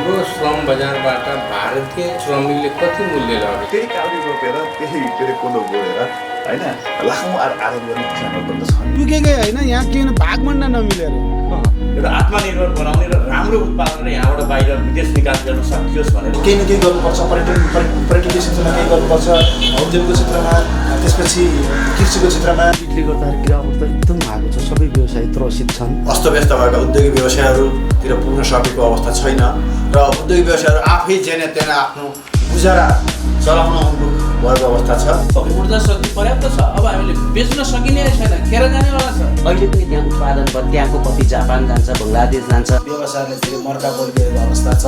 हाम्रो श्रम बजारबाट भारतीय श्रमिकले कति मूल्य लग्यो? त्यही काउरी रोपेर त्यही के अरे कोदो बोएर होइन लाखौँ आरोप गर्ने किसानहरू पनि त छन्। पुगेकै होइन, यहाँ के भागभण्ड नमिलेर एउटा आत्मनिर्भर बनाउने र राम्रो उत्पादन यहाँबाट बाहिर विदेश निकास गर्न सकियोस् भनेर केही न केही गर्नुपर्छ। पर्यटकीय क्षेत्रमा केही गर्नुपर्छ, उद्योगको क्षेत्रमा, त्यसपछि कृषिको क्षेत्रमा। बिक्री गर्दाखेरि गिरावट त एकदम भएको छ, सबै व्यवसाय त्रसित छन्। अस्तव्यस्त भएका उद्योगिक व्यवसायहरूतिर पुग्न सकेको अवस्था छैन र उद्योगिक व्यवसायहरू आफै जेने तेने आफ्नो गुजारा चलाउन उन्मुख भएको अवस्था छ। ऊर्जा शक्ति पर्याप्त छ, अब हामीले बेच्न सकिने छैन, खेर जानेवाला छ। अहिले पनि त्यहाँ उत्पादन भयो, त्यहाँको कति जापान जान्छ, बङ्गलादेश जान्छ। व्यवसायले धेरै मर्का परिरहेको अवस्था छ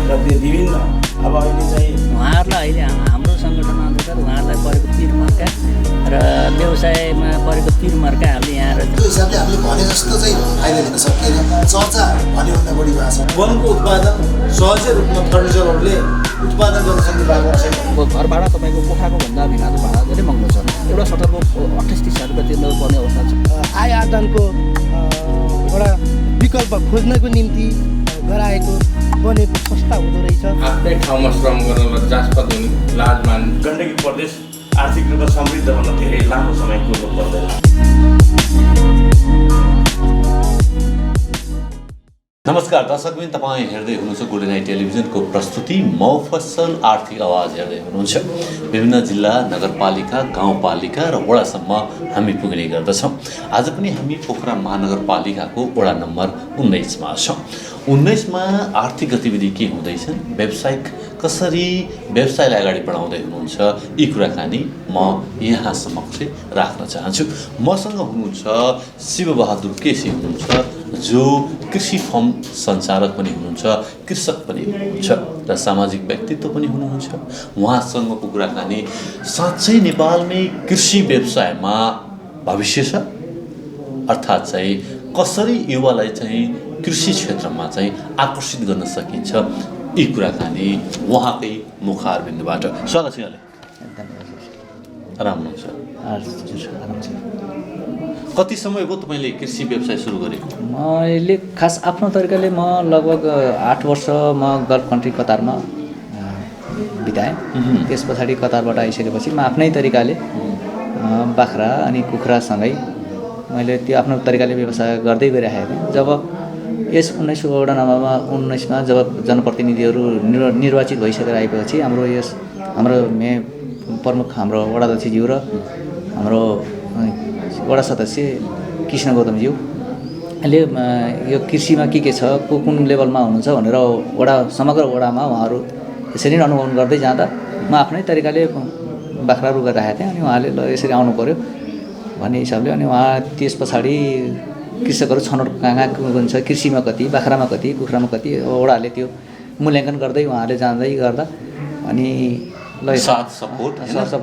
र विभिन्न अब अहिले चाहिँ उहाँहरूलाई अहिले हाम्रो सङ्गठन अन्तर्गत उहाँहरूलाई परेको पिरमर्का र व्यवसायमा परेको पिरमर्का हामीले यहाँ त्यो हिसाबले हामीले भने जस्तो चाहिँ फाइदा लिन सकिएन। चर्चा भन्योभन्दा बढी भएको छ। वनको उत्पादन सहजै रूपमा फर्निचरहरूले उत्पादन गर्न सक्ने भएको छैन। घर भाडा तपाईँको कोठाको भन्दा भिनाको भाडा धेरै महँगो छ। एउटा सटरको 28-30 रुपियाँ तिर्नुपर्ने अवस्था छ। आय आदानको एउटा विकल्प खोज्नको निम्ति गराएको बनेको संस्था हुँदो रहेछ। आफ्नै ठाउँमा श्रम गर्न लज्जास्पद हुने, लाज मान्ने। गण्डकी प्रदेश आर्थिक रूपमा समृद्ध भन्न धेरै लामो समय कुर्नु पर्दैन। नमस्कार दर्शकबिन, तपाईँ हेर्दै हुनुहुन्छ गोल्डन नाइट टेलिभिजनको प्रस्तुति मफसल आर्थिक आवाज हेर्दै हुनुहुन्छ। विभिन्न जिल्ला, नगरपालिका, गाउँपालिका र वडासम्म हामी पुग्ने गर्दछौँ। आज पनि हामी पोखरा महानगरपालिकाको वडा नम्बर 19मा छौँ। 19मा आर्थिक गतिविधि के हुँदैछन्, व्यावसायिक कसरी व्यवसायलाई अगाडि बढाउँदै हुनुहुन्छ, यी कुराकानी म यहाँ समक्ष राख्न चाहन्छु। मसँग हुनुहुन्छ शिवबहादुर केसी हुनुहुन्छ, जो कृषि फर्म सञ्चालक पनि हुनुहुन्छ, कृषक पनि हुनुहुन्छ र सामाजिक व्यक्तित्व पनि हुनुहुन्छ। उहाँसँगको कुराकानी साँच्चै नेपालमै कृषि व्यवसायमा भविष्य छ, अर्थात् चाहिँ कसरी युवालाई चाहिँ कृषि क्षेत्रमा चाहिँ आकर्षित गर्न सकिन्छ, यी कुराकानी उहाँकै मुखारबिन्दुबाट। स्वागत छ यहाँले। आराम हुनुहुन्छ? कति समय भयो तपाईँले कृषि व्यवसाय सुरु गरेको? मैले खास आफ्नो तरिकाले म लगभग 8 वर्ष म गल्फ कन्ट्री कतारमा बिताएँ। त्यस पछाडि कतारबाट आइसकेपछि म आफ्नै तरिकाले बाख्रा अनि कुखुरासँगै मैले त्यो आफ्नो तरिकाले व्यवसाय गर्दै गइरहेको थिएँ। जब यस 19 वडा नम्बरमा 19मा जब जनप्रतिनिधिहरू निर्वाचित भइसकेर आएपछि हाम्रो प्रमुख हाम्रो वडाध्यक्षज्यू र हाम्रो वडा सदस्य कृष्ण गौतमज्यूले यो कृषिमा के छ, कुन लेभलमा हुनुहुन्छ भनेर समग्र वडामा उहाँहरू यसरी नै अनुभव गर्दै जाँदा म आफ्नै तरिकाले बाख्रा रुगा राखेको थिएँ। अनि उहाँले ल यसरी आउनु पऱ्यो भन्ने हिसाबले अनि उहाँ त्यस पछाडि कृषकहरू छनौट कहाँ हुन्छ, कृषिमा कति, बाख्रामा कति, कुखुरामा कति, वडाले त्यो मूल्याङ्कन गर्दै उहाँले जाँदै गर्दा अनि ल साथ सपोर्ट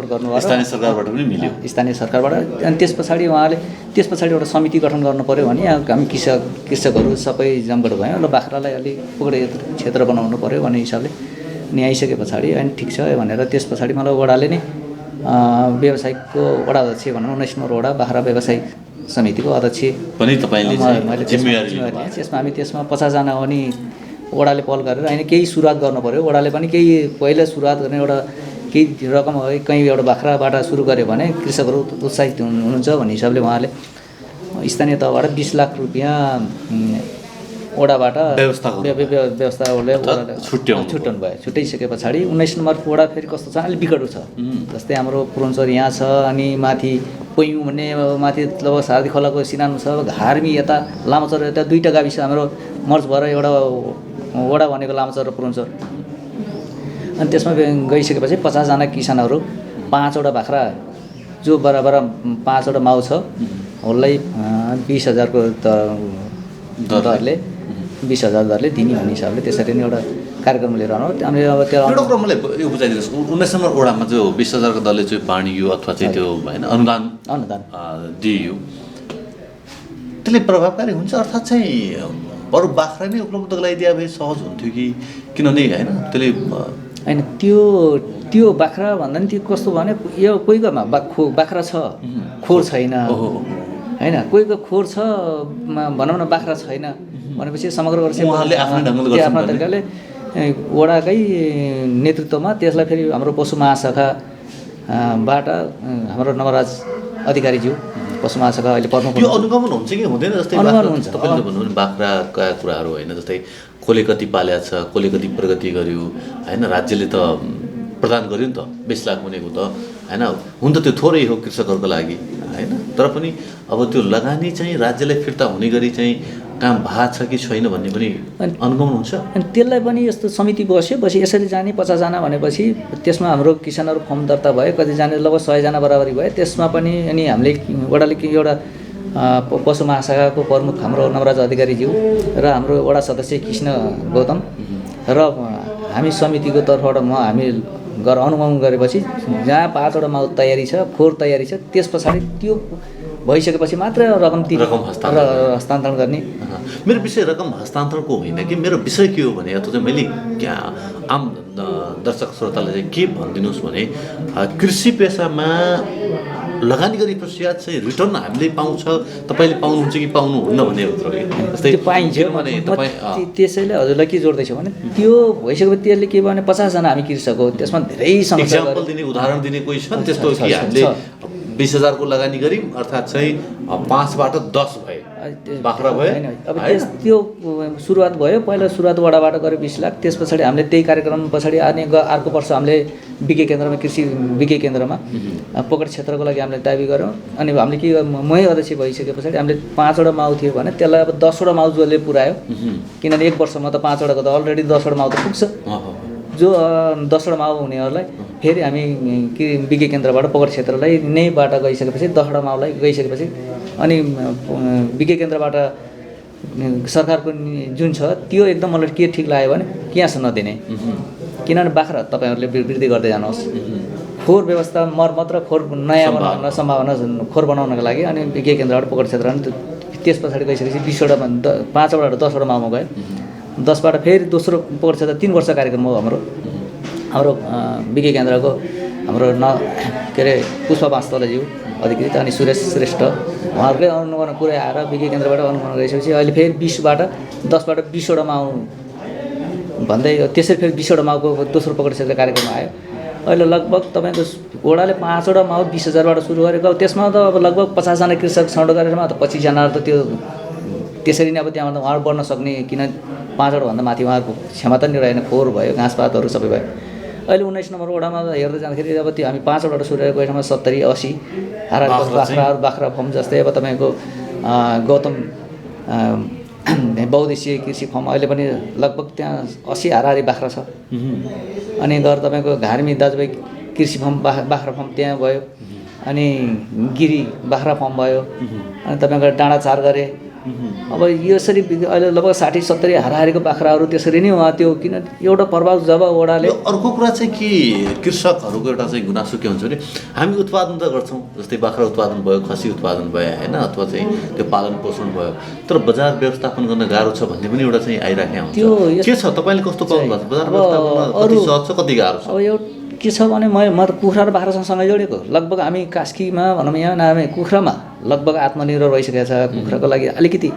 गर्नुभयो, स्थानीय सरकारबाट पनि मिल्यो। स्थानीय सरकारबाट। अनि त्यस पछाडि एउटा समिति गठन गर्नु पऱ्यो भने हामी कृषकहरू सबै जमघट भयौँ। ल बाख्रालाई अलिक पुगडे क्षेत्र बनाउनु पऱ्यो भन्ने हिसाबले अनि आइसके पछाडि अनि ठिक छ भनेर त्यस पछाडि मलाई वडाले नै व्यवसायिकको वडा अध्यक्ष भनौँ 19 नम्बर वडा बाख्रा व्यवसायिक समितिको अध्यक्ष पनि तपाईँले मैले जिम्मेवारी लिएँ। त्यसमा 50 जना अनि वडाले पहल गरेर होइन केही सुरुवात गर्नु पऱ्यो। वडाले पनि केही पहिला सुरुवात गर्ने एउटा केही रकम कहीँ एउटा बाख्राबाट सुरु गर्यो भने कृषकहरू उत्साहित हुनुहुन्छ भन्ने हिसाबले उहाँले स्थानीय तहबाट 20 लाख रुपियाँ वडाबाट व्यवस्थाले छुट्याउनु भयो। छुट्याइसके पछाडि 19 नम्बर वडा फेरि कस्तो छ, अलिक बिकटो छ। जस्तै हाम्रो पुरन्चर यहाँ छ, अनि माथि पोइङ भन्ने माथि लगभग सारदी खोलाको सिनानो छ, घार्मी यता लामचर यता दुईवटा गाविस हाम्रो मर्ज भएर एउटा वडा भनेको लामचर र पुरन्चर। अनि त्यसमा गइसकेपछि 50 जना किसानहरू 5 वटा बाख्रा जो बराबर 5 वटा माउ छ उसलाई 20,000 को दरले 20,000 दरले दिने भन्ने हिसाबले त्यसरी नै एउटा कार्यक्रम लिएर आउनु। हामीले अब त्यो एउटा कुरा मलाई यो बुझाइदिनुहोस्, 19 नम्बर वडामा जो 20,000 को दरले चाहिँ बाँडियो अथवा चाहिँ त्यो होइन अनुदान दिइयो, त्यसले प्रभावकारी हुन्छ? अर्थात् चाहिँ बरु बाख्रा नै उपलब्ध गराइदिए भए सहज हुन्थ्यो कि किनभने होइन त्यसले होइन त्यो बाख्रा भन्दा नि त्यो कस्तो भने यो कोहीकोमा बाख्रा छ खोर छैन होइन, कोहीको खोर छ भनौँ न बाख्रा छैन भनेपछि समग्र वर्ष उहाँले आफ्नो ढङ्गले आफ्नो तरिकाले वडाकै नेतृत्वमा त्यसलाई फेरि हाम्रो पशु महाशाखा बाट हाम्रो नवराज अधिकारीज्यू पशु महाशाखा अहिले प्रमुख यो अनुगमन हुन्छ कि हुँदैन जस्तै अनुगमन हुन्छ। तपाईँले भन्नु भने बाख्राका कुराहरू होइन, जस्तै कसले कति पाल्या छ, कसले कति प्रगति गर्यो होइन, राज्यले त प्रदान गर्यो नि त 20 लाख भनेको त होइन, हुन त त्यो थोरै हो कृषकहरूको लागि होइन, तर पनि अब त्यो लगानी चाहिँ राज्यलाई फिर्ता हुने गरी चाहिँ काम भएको छ कि छैन भन्ने पनि अनुगमन हुन्छ। अनि त्यसलाई पनि यस्तो समिति बसी यसरी जाने 50 जना भनेपछि त्यसमा हाम्रो किसानहरू फर्म दर्ता भयो, कतिजना लगभग 100 जना बराबरी भयो। त्यसमा पनि अनि हामीले वडाले एउटा पशु महाशाखाको प्रमुख हाम्रो नवराज अधिकारीज्यू र हाम्रो वडा सदस्य कृष्ण गौतम र हामी समितिको तर्फबाट हामी अनुगमन गरेपछि जहाँ 5वटा माउ तयारी छ, खोर तयारी छ, त्यस पछाडि त्यो भइसकेपछि मात्र रकम हस्तान्तरण गर्ने। मेरो विषय रकम हस्तान्तरणको होइन कि मेरो विषय के हो भने, अथवा चाहिँ मैले आम दर्शक श्रोतालाई चाहिँ के भनिदिनुहोस् भने, कृषि पेसामा लगानी गरे पश्चात चाहिँ रिटर्न हामीले पाउँछ, तपाईँले पाउनुहुन्छ कि पाउनुहुन्न भन्ने उत्तर हो। जस्तै त्यो पाइन्छ भने तपाईँ त्यसैले हजुरलाई के जोड्दैछु भने त्यो भइसकेपछि त्यसले के भने 50 जना हामी कृषक हो, त्यसमा धेरै समस्या इक्जाम्पल दिने उदाहरण दिने कोही छन् त्यस्तो कि हामीले 20,000 को लगानी गऱ्यौँ अर्थात् चाहिँ 5बाट 10 भए बाख्रा भयो। अब त्यो सुरुवात भयो, पहिला सुरुवात वडाबाट गऱ्यो 20 लाख, त्यस पछाडि हामीले त्यही कार्यक्रम पछाडि अर्को वर्ष हामीले विज्ञ केन्द्रमा कृषि विज्ञ केन्द्रमा पकड क्षेत्रको लागि हामीले दाबी गऱ्यौँ। अनि हामीले के मै अध्यक्ष भइसके पछाडि हामीले 5वटा माउ थियो भने त्यसलाई अब 10वटा माउ जसले पुऱ्यायो, किनभने 1 वर्षमा त 5वटाको त अलरेडी 10वटा माउ त पुग्छ। जो 10वटा माउ हुनेहरूलाई फेरि हामी विज्ञ केन्द्रबाट पकड क्षेत्रलाई नैबाट गइसकेपछि 10वटा माउलाई गइसकेपछि अनि विज्ञ केन्द्रबाट सरकारको जुन छ त्यो एकदम मलाई के ठिक लाग्यो भने क्यास नदिने, किनभने बाख्रा तपाईँहरूले वृद्धि गर्दै जानुहोस्, खोर व्यवस्था मर्मत र खोर नयाँ बनाउन सम्भावना खोर बनाउनको लागि अनि विज्ञ केन्द्रबाट पकड क्षेत्र त्यस पछाडि गइसकेपछि 5वटा 10वटा माउमा गयो। 10बाट फेरि दोस्रो पकड क्षेत्र 3 वर्ष कार्यक्रम हो हाम्रो विज्ञ केन्द्रको हाम्रो के अरे पुष्पा वास्तवज्यू अधिकृत अनि सुरेश श्रेष्ठ उहाँहरूकै अनुगमन पुरै आएर विज्ञ केन्द्रबाट अनुगमन गरिसकेपछि अहिले फेरि 10बाट 20वटा माउ भन्दै त्यसरी फेरि 20वटा माउको दोस्रो पकड क्षेत्र कार्यक्रम आयो। अहिले लगभग तपाईँको वडाले 5वटा माउ 20,000बाट सुरु गरेको, त्यसमा त अब लगभग 50 जना कृषक छनौट गरेरमा त 25 जना त त्यो त्यसरी नै अब त्यहाँ उहाँहरू बढ्न सक्ने, किन 5वटा भन्दा माथि उहाँहरूको क्षमता नि रहेन, खोर भयो, घाँसपातहरू सबै भयो। अहिले 19 नम्बर वडामा हेर्दै जाँदाखेरि अब त्यो हामी 5वटा सुरु गरेको ठाउँमा 70-80 बाख्रा फर्म जस्तै अब तपाईँको गौतम बहुद्देश्यीय कृषि फर्म अहिले पनि लगभग त्यहाँ 80 हाराहारी बाख्रा छ। अनि गएर तपाईँको घार्मी दाजुभाइ कृषि फर्म बाख्रा फर्म त्यहाँ भयो, अनि गिरी बाख्रा फर्म भयो, अनि तपाईँको डाँडा 4 गरे। अब यसरी अहिले लगभग 60-70 हाराहारीको बाख्राहरू त्यसरी नै उहाँ त्यो किन एउटा प्रभाव जब वडाले। अर्को कुरा चाहिँ के कृषकहरूको एउटा चाहिँ गुनासो के हुन्छ भने हामी उत्पादन त गर्छौँ, जस्तै बाख्रा उत्पादन भयो, खसी उत्पादन भयो होइन, अथवा चाहिँ त्यो पालन पोषण भयो, तर बजार व्यवस्थापन गर्न गाह्रो छ भन्ने पनि एउटा चाहिँ आइराखेको हुन्छ। त्यो के छ तपाईँले कस्तो पाउनु भएको छ बजार व्यवस्थापन कति सहज छ कति गाह्रो छ? अब यो के छ भने म त कुखुरा र बाख्रासँग जोडेको लगभग हामी कास्कीमा भनौँ यहाँ हामी कुखुरामा लगभग आत्मनिर्भर भइसकेको छ। कुखुराको लागि अलिकति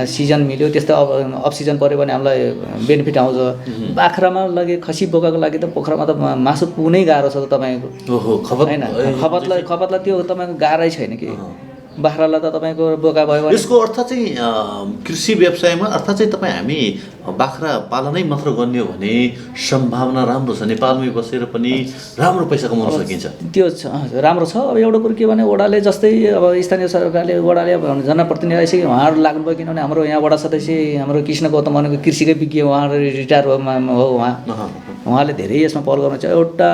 सिजन मिल्यो, त्यस्तो अफ सिजन पऱ्यो भने हामीलाई बेनिफिट आउँछ। बाख्रामा लगे खसी बोकाको लागि त पोखरामा त मासु पुग्नै गाह्रो छ त तपाईँको होइन, खपतलाई त्यो तपाईँको गाह्रै छैन कि बाख्रालाई त तपाईँको बोका भयो भने। यसको अर्थ चाहिँ कृषि व्यवसायमा अर्थात् चाहिँ तपाईँ हामी बाख्रा पालनै मात्र गर्ने हो भने सम्भावना राम्रो छ, नेपालमै बसेर पनि राम्रो पैसा कमाउन सकिन्छ। त्यो राम्रो छ। अब एउटा कुरो के भने वडाले जस्तै अब स्थानीय सरकारले वडाले अब जनप्रतिनिधि आइसक्यो, उहाँहरू लाग्नुभयो, किनभने हाम्रो यहाँ वडा सदस्य हाम्रो कृष्ण गौतम भनेको कृषिकै विज्ञ उहाँहरू रिटायर हो उहाँले धेरै यसमा पहल गर्नुहुन्छ। एउटा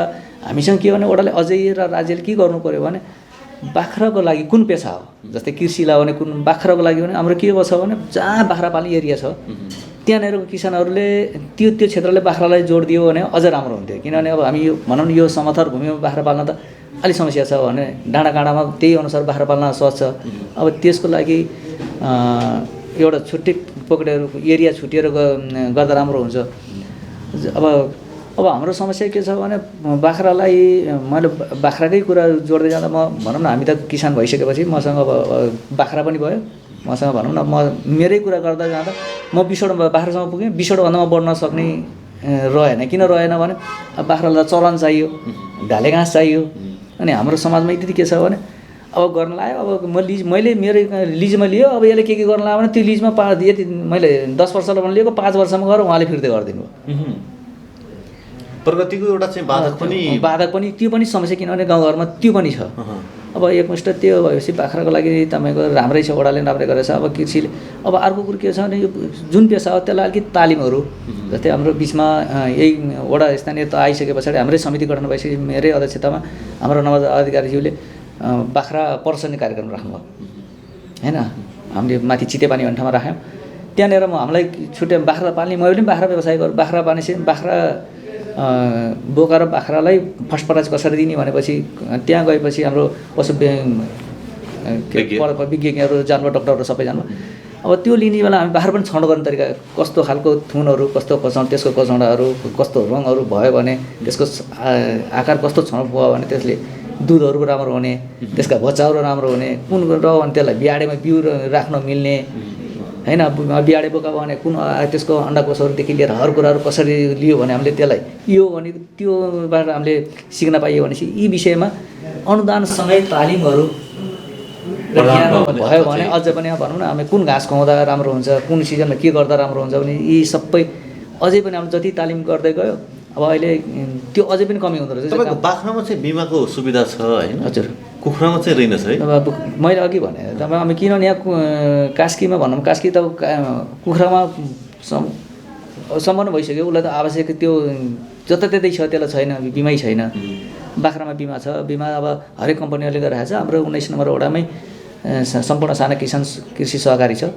हामीसँग के भने वडाले अझै र राज्यले के गर्नु पऱ्यो भने बाख्राको लागि कुन पेसा हो, जस्तै कृषिलाई भने कुन बाख्राको लागि भने हाम्रो के छ भने जहाँ बाख्रा पाल्ने एरिया छ त्यहाँनिरको किसानहरूले त्यो क्षेत्रले बाख्रालाई जोड दियो भने अझ राम्रो हुन्थ्यो। किनभने अब हामी यो भनौँ न यो समथर भूमिमा बाख्रा पाल्न त अलिक समस्या छ भने डाँडा काँडामा त्यही अनुसार बाख्रा पाल्न सहज छ। अब त्यसको लागि एउटा छुट्टै पकडेर एरिया छुटिएर गर्दा राम्रो हुन्छ। अब हाम्रो समस्या के छ भने बाख्रालाई मैले बाख्राकै कुरा जोड्दै जाँदा म भनौँ न हामी त किसान भइसकेपछि मसँग अब बाख्रा पनि भयो, मसँग भनौँ न म मेरै कुरा गर्दा जाँदा म 20वटा बाख्रासँग पुगेँ, 20वटा भन्दा म बढ्न सक्ने रहेन। किन रहेन भने अब बाख्रालाई चलन चाहियो, ढाले घाँस चाहियो। अनि हाम्रो समाजमा यति के छ भने अब गर्न लाग्यो, अब मैले मेरो लिजमा लियो, अब यसले के गर्न लाग्यो भने त्यो लिजमा यति मैले 10 वर्षलाई भने लिएको 5 वर्षमा गएर उहाँले फिर्ती गरिदिनु भयो। प्रगतिको एउटा चाहिँ बाधक पनि त्यो पनि समस्या, किनभने गाउँघरमा त्यो पनि छ। अब एकमुष्ट त्यो भएपछि बाख्राको लागि तपाईँको राम्रै छ, वडाले राम्रै गरेछ। अब कृषिले अब अर्को कुरो के छ भने यो जुन पेसा हो त्यसलाई अलिकति तालिमहरू, जस्तै हाम्रो बिचमा यही वडा स्थानीय त आइसके पछाडि हाम्रै समिति गठन भएपछि मेरै अध्यक्षतामा हाम्रो नव अधिकारीज्यूले बाख्रा प्रदर्शनी कार्यक्रम राख्नुभयो होइन। हामीले माथि चितेपानी भन्ने ठाउँमा राख्यौँ। त्यहाँनिर हामीलाई छुट्यायो बाख्रा पाल्ने, मैले पनि बाख्रा व्यवसाय गरेँ। बाख्रा पालेपछि बाख्रा बोकाएर बाख्रालाई फर्स्ट प्राइज कसरी दिने भनेपछि त्यहाँ गएपछि हाम्रो पशु विज्ञहरू जानुभयो, डक्टरहरू सबै जानुभयो। अब त्यो लिने बेला हामी बाख्रा पनि छनौट गर्ने तरिका कस्तो खालको थुनहरू, कस्तो कचौड, त्यसको कचौडाहरू कस्तो रङहरू भयो भने, त्यसको आकार कस्तो छनौट भयो भने त्यसले दुधहरू राम्रो हुने, त्यसका बच्चाहरू राम्रो हुने, कुन रह्यो भने त्यसलाई बिहाडेमा बिउ राख्न मिल्ने होइन। बिहाडे बोका भने कुन त्यसको अन्डा कोषहरूदेखि लिएर हर कुराहरू कसरी लियो भने हामीले त्यसलाई यो भने त्योबाट हामीले सिक्न पाइयो भनेपछि यी विषयमा अनुदानसँगै तालिमहरू भयो भने अझै पनि भनौँ न हामी कुन घाँस खुवाउँदा राम्रो हुन्छ, कुन सिजनमा के गर्दा राम्रो हुन्छ भने यी सबै अझै पनि हामीले जति तालिम गर्दै गयो अब अहिले त्यो अझै पनि कमी हुँदो रहेछ। तपाईँको बाख्रामा चाहिँ बिमाको सुविधा छ होइन? हजुर। कुखुरामा चाहिँ रहेनछ है? अब मैले अघि भने तपाईँ हामी किनभने यहाँ कास्कीमा भनौँ, कास्की त कुखुरामा सम्पन्न भइसक्यो, उसलाई त आवश्यक त्यो जताततै छ त्यसलाई छैन, बिमै छैन। बाख्रामा बिमा छ। बिमा अब हरेक कम्पनीहरूले गरिरहेको छ। हाम्रो 19 नम्बर वडामै सम्पूर्ण साना कृषि सहकारी छ,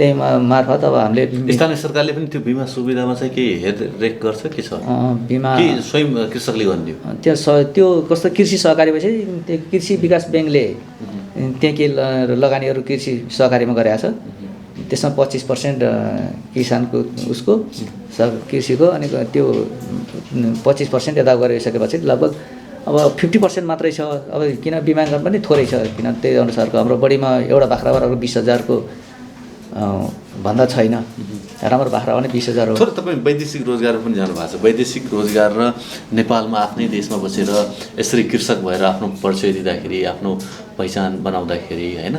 त्यही मार्फत अब हामीले स्थानीय सरकारले पनि त्यो बिमा सुविधामा चाहिँ केही हेररेख गर्छ के छ? बिमा कि स्वयं कृषकले गरिदियो? त्यो कस्तो कृषि सहकारी भएपछि त्यो कृषि विकास ब्याङ्कले त्यहाँ के लगानीहरू कृषि सहकारीमा गरेको छ। त्यसमा 25% किसानको उसको कृषिको, अनि त्यो 25% यता गरिसकेपछि लगभग अब 50% मात्रै छ। अब किन बिमाङ्कन पनि थोरै छ, किन त्यही अनुसारको हाम्रो बढीमा एउटा बाख्रा अब 20,000 को भन्दा छैन। राम्रो बाख्रा भने 20,000 हो। थोरै तपाईँ वैदेशिक रोजगार पनि जानुभएको छ। वैदेशिक रोजगार र नेपालमा आफ्नै देशमा बसेर यसरी कृषक भएर आफ्नो परिचय दिँदाखेरि, आफ्नो पहिचान बनाउँदाखेरि होइन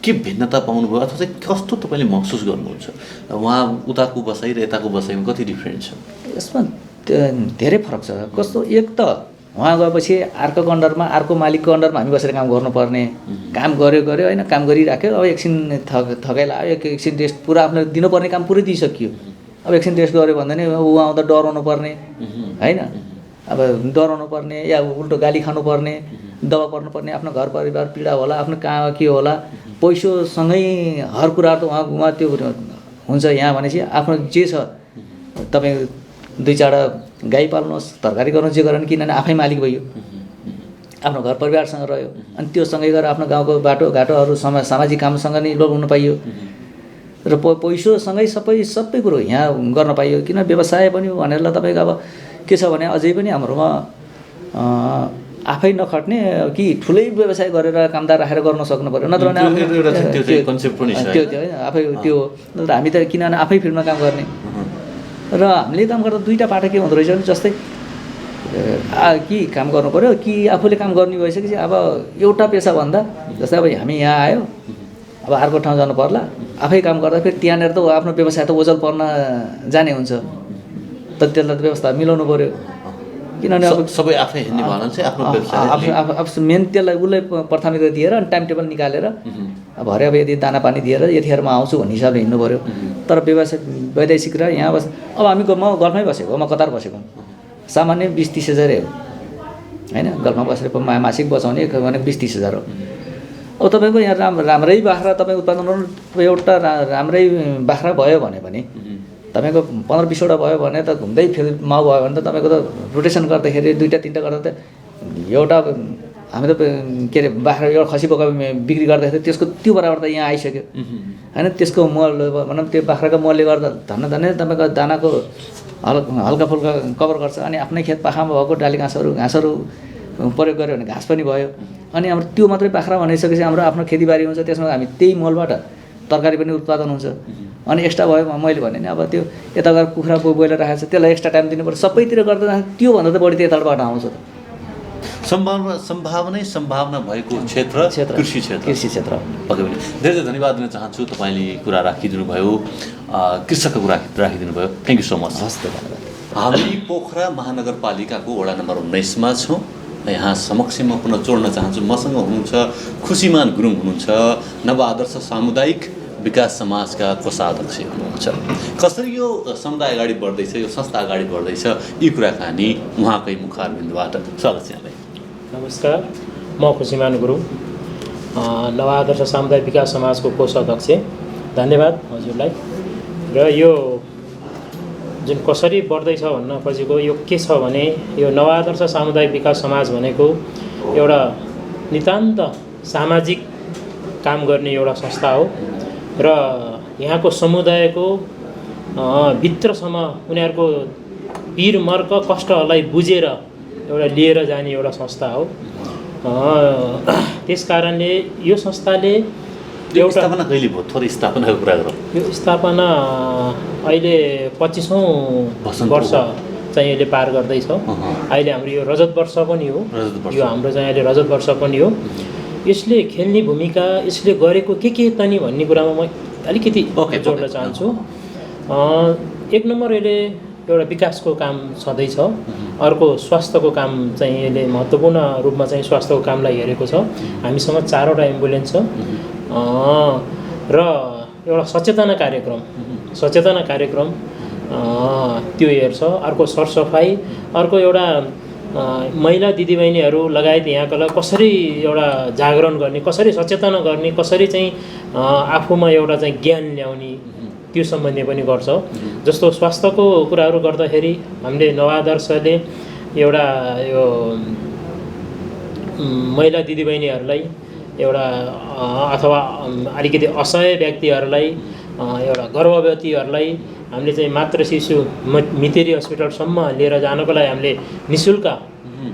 के भिन्नता पाउनुभयो अथवा चाहिँ कस्तो तपाईँले महसुस गर्नुहुन्छ? उहाँ उताको बसाइ र यताको बसाइमा कति डिफ्रेन्ट छ? यसमा धेरै फरक छ। कस्तो, एक त उहाँ गएपछि अर्को अन्डरमा, अर्को मालिकको अन्डरमा हामी बसेर काम गर्नुपर्ने, काम गऱ्यो होइन, काम गरिराख्यो। अब एकछिन थकाइ लाग्यो, एकछिन रेस्ट पुरा आफ्नो दिनुपर्ने काम पुरै दिइसकियो। अब एकछिन रेस्ट गऱ्यो भन्दा नि ऊ आउँदा डराउनु पर्ने होइन, अब डराउनु पर्ने या उल्टो गाली खानुपर्ने, दबाब पर्नुपर्ने, आफ्नो घर परिवार पीडा होला, आफ्नो कहाँ के होला, पैसोसँगै हर कुराहरू त उहाँ त्यो हुन्छ। यहाँ भनेपछि आफ्नो जे छ तपाईँ 2-4 गाई पाल्नुहोस्, तरकारी गर्नुहोस्, जे गर्नु, किनभने आफै मालिक भयो, आफ्नो घर परिवारसँग रह्यो। अनि त्यो सँगै गएर आफ्नो गाउँको बाटोघाटोहरू सामाजिक कामसँग नै लगाउनु पाइयो र पैसोसँगै सबै कुरो यहाँ गर्न पाइयो। किन व्यवसाय पनि भनेर तपाईँको अब के छ भने अझै पनि हाम्रोमा आफै नखट्ने कि ठुलै व्यवसाय गरेर कामदार राखेर गर्न सक्नु पऱ्यो, नत्र भने त्यो होइन आफै त्यो हामी त किनभने आफै फिल्डमा काम गर्ने। र हामीले काम गर्दा दुईवटा पाटो के हुँदो रहेछ भने जस्तै कि काम गर्नु पऱ्यो कि आफूले काम गर्ने भइसकेपछि अब एउटा पेसाभन्दा जस्तै अब हामी यहाँ आयो, अब अर्को ठाउँ जानु पर्ला, आफै काम गर्दा फेरि त्यहाँनिर त आफ्नो व्यवसाय त ओझल पर्न जाने हुन्छ, त त्यसलाई त व्यवस्था मिलाउनु पऱ्यो। किनभने अब सबै आफै हिँड्ने भएन चाहिँ आफ्नो व्यवसाय मेन त्यसलाई उसलाई प्राथमिकता दिएर अनि टाइम टेबल निकालेर अब भरे अब यदि दाना पानी दिएर यतिखेर म आउँछु भन्ने हिसाबले हिँड्नु पऱ्यो। तर व्यवसाय वैदेशिक र यहाँ अब हामी म गल्फमै बसेको, म कतार बसेको, सामान्य 20-30 हजारै हो होइन। गल्फमा बसेर मासिक बचाउने भने 20-30 हजार हो। अब तपाईँको यहाँ राम्रै बाख्रा तपाईँ उत्पादन गर्नु, एउटा राम्रै बाख्रा भयो भने पनि तपाईँको 15-20वटा भयो भने त घुम्दै फेरि माउ भयो भने त तपाईँको त रोटेसन गर्दाखेरि 2-3टा गर्दा त एउटा हामी त के अरे बाख्रा एउटा खसी बोका बिक्री गर्दाखेरि त्यसको त्यो बराबर त यहाँ आइसक्यो होइन। त्यसको मल भनौँ त्यो बाख्राको मलले गर्दा धन्य तपाईँको दानाको हल्का फुल्का कभर गर्छ। अनि आफ्नै खेत पाखामा भएको डाली घाँसहरू प्रयोग गऱ्यो भने घाँस पनि भयो। अनि हाम्रो त्यो मात्रै बाख्रा भनिसकेपछि हाम्रो आफ्नो खेतीबारी हुन्छ, त्यसमा हामी त्यही मलबाट तरकारी पनि उत्पादन हुन्छ अनि एक्स्ट्रा भयो मैले भने नि अब त्यो यता गएर कुखुरा बोइलर राखेको छ त्यसलाई एक्स्ट्रा टाइम दिनु पर्छ सबैतिर गर्दा त्योभन्दा त बढी त यताबाट आउँछ त सम्भावना भएको क्षेत्र कृषि क्षेत्र पक्कै पनि धेरै धेरै धन्यवाद दिन चाहन्छु तपाईँले कुरा राखिदिनु भयो कृषकको कुरा राखिदिनु भयो थ्याङ्क यू सो मच हस् धन्यवाद हामी पोखरा महानगरपालिकाको वडा नम्बर 19मा छौँ यहाँ समक्ष म पुनः जोड्न चाहन्छु मसँग हुनुहुन्छ खुसीमान गुरुङ हुनुहुन्छ नव आदर्श सामुदायिक विकास समाजका कोषाध्यक्ष हुनुहुन्छ कसरी यो समुदाय अगाडि बढ्दैछ यो संस्था अगाडि बढ्दैछ यी कुराकानी उहाँकै मुखारबिन्दबाट स्वागत छ यहाँलाई नमस्कार म खुसीमान गुरुङ नव आदर्श सामुदायिक विकास समाजको कोषाध्यक्ष धन्यवाद हजुरलाई र यो जुन कसरी बढ्दैछ भन्न खोजेको यो के छ भने यो नव आदर्श सामुदायिक विकास समाज भनेको एउटा नितान्त सामाजिक काम गर्ने एउटा संस्था हो र यहाँको समुदायको भित्रसम्म उनीहरूको पीर मर्क कष्टहरूलाई बुझेर एउटा लिएर जाने एउटा संस्था हो त्यस कारणले यो संस्थाले एउटा स्थापना कहिले भयो थोरै स्थापनाको कुरा गरौँ यो स्थापना अहिले 25औं वर्ष चाहिँ यसले पार गर्दैछ अहिले हाम्रो यो रजत वर्ष पनि हो यो हाम्रो चाहिँ अहिले रजत वर्ष पनि हो यसले खेल्ने भूमिका यसले गरेको के तनी भन्ने कुरामा म अलिकति जोड्न चाहन्छु एक नम्बर यसले एउटा विकासको काम छँदैछ अर्को स्वास्थ्यको काम चाहिँ यसले महत्त्वपूर्ण रूपमा चाहिँ स्वास्थ्यको कामलाई हेरेको छ हामीसँग 4वटा एम्बुलेन्स छ र एउटा सचेतना कार्यक्रम त्यो हेर्छ अर्को सरसफाइ अर्को एउटा महिला दिदीबहिनीहरू लगायत यहाँकालाई कसरी एउटा जागरण गर्ने कसरी सचेतना गर्ने कसरी चाहिँ आफूमा एउटा चाहिँ ज्ञान ल्याउने त्यो सम्बन्धी पनि गर्छ जस्तो स्वास्थ्यको कुराहरू गर्दाखेरि हामीले नव आदर्शले एउटा यो महिला दिदीबहिनीहरूलाई एउटा अथवा अलिकति असहाय व्यक्तिहरूलाई एउटा गर्भवतीहरूलाई हामीले चाहिँ मातृ शिशु मितेरी हस्पिटलसम्म लिएर जानको लागि हामीले निःशुल्क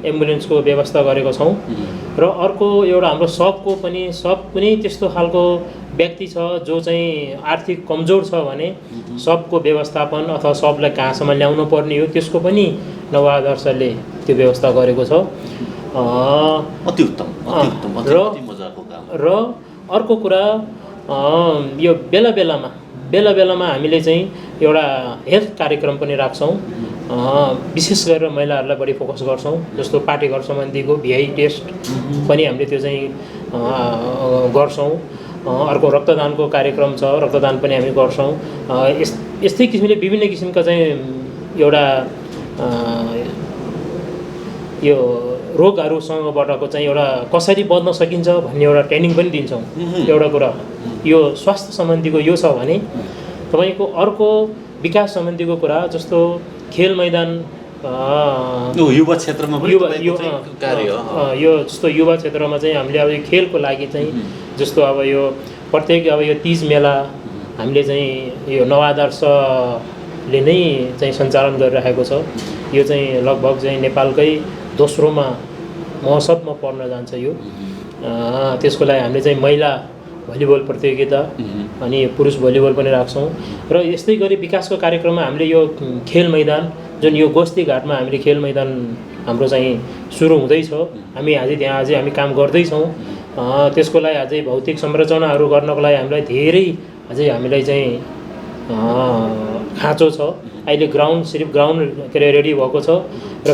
एम्बुलेन्सको व्यवस्था गरेको छौँ र अर्को एउटा हाम्रो सबको पनि त्यस्तो खालको व्यक्ति छ जो चाहिँ आर्थिक कमजोर छ भने सबको व्यवस्थापन अथवा सबलाई कहाँसम्म ल्याउनु पर्ने हो त्यसको पनि नव आदर्शले त्यो व्यवस्था गरेको छ अति उत्तम र अर्को कुरा यो बेला बेलामा हामीले चाहिँ एउटा हेल्थ कार्यक्रम पनि राख्छौँ विशेष गरेर महिलाहरूलाई बढी फोकस गर्छौँ जस्तो पाठेघर सम्बन्धीको VI टेस्ट पनि हामीले त्यो चाहिँ गर्छौँ अर्को रक्तदानको कार्यक्रम छ रक्तदान पनि हामी गर्छौँ यस्तै किसिमले विभिन्न किसिमका चाहिँ एउटा यो रोगहरूसँगबाटको चाहिँ एउटा कसरी बच्न सकिन्छ भन्ने एउटा ट्रेनिङ पनि दिन्छौँ एउटा कुरा यो स्वास्थ्य सम्बन्धीको यो छ भने तपाईँको अर्को विकास सम्बन्धीको कुरा जस्तो खेल मैदान युवा क्षेत्रमा पनि यो जस्तो युवा क्षेत्रमा चाहिँ हामीले अब यो खेलको लागि चाहिँ जस्तो अब यो प्रत्येक अब यो तीज मेला हामीले चाहिँ यो नव आदर्शले नै चाहिँ सञ्चालन गरिरहेको छ यो चाहिँ लगभग चाहिँ नेपालकै दोस्रोमा महोत्सवमा पर्न जान्छ यो त्यसको लागि हामीले चाहिँ महिला भलिबल प्रतियोगिता अनि पुरुष भलिबल पनि राख्छौँ र यस्तै गरी विकासको कार्यक्रममा हामीले यो खेल मैदान जुन यो गोस्तीघाटमा हामीले खेल मैदान हाम्रो चाहिँ सुरु हुँदैछ हामी अझै हामी काम गर्दैछौँ त्यसको लागि अझै भौतिक संरचनाहरू गर्नको लागि हामीलाई धेरै अझै हामीलाई चाहिँ खाँचो छ अहिले सिर्फ ग्राउन्ड रेडी भएको छ र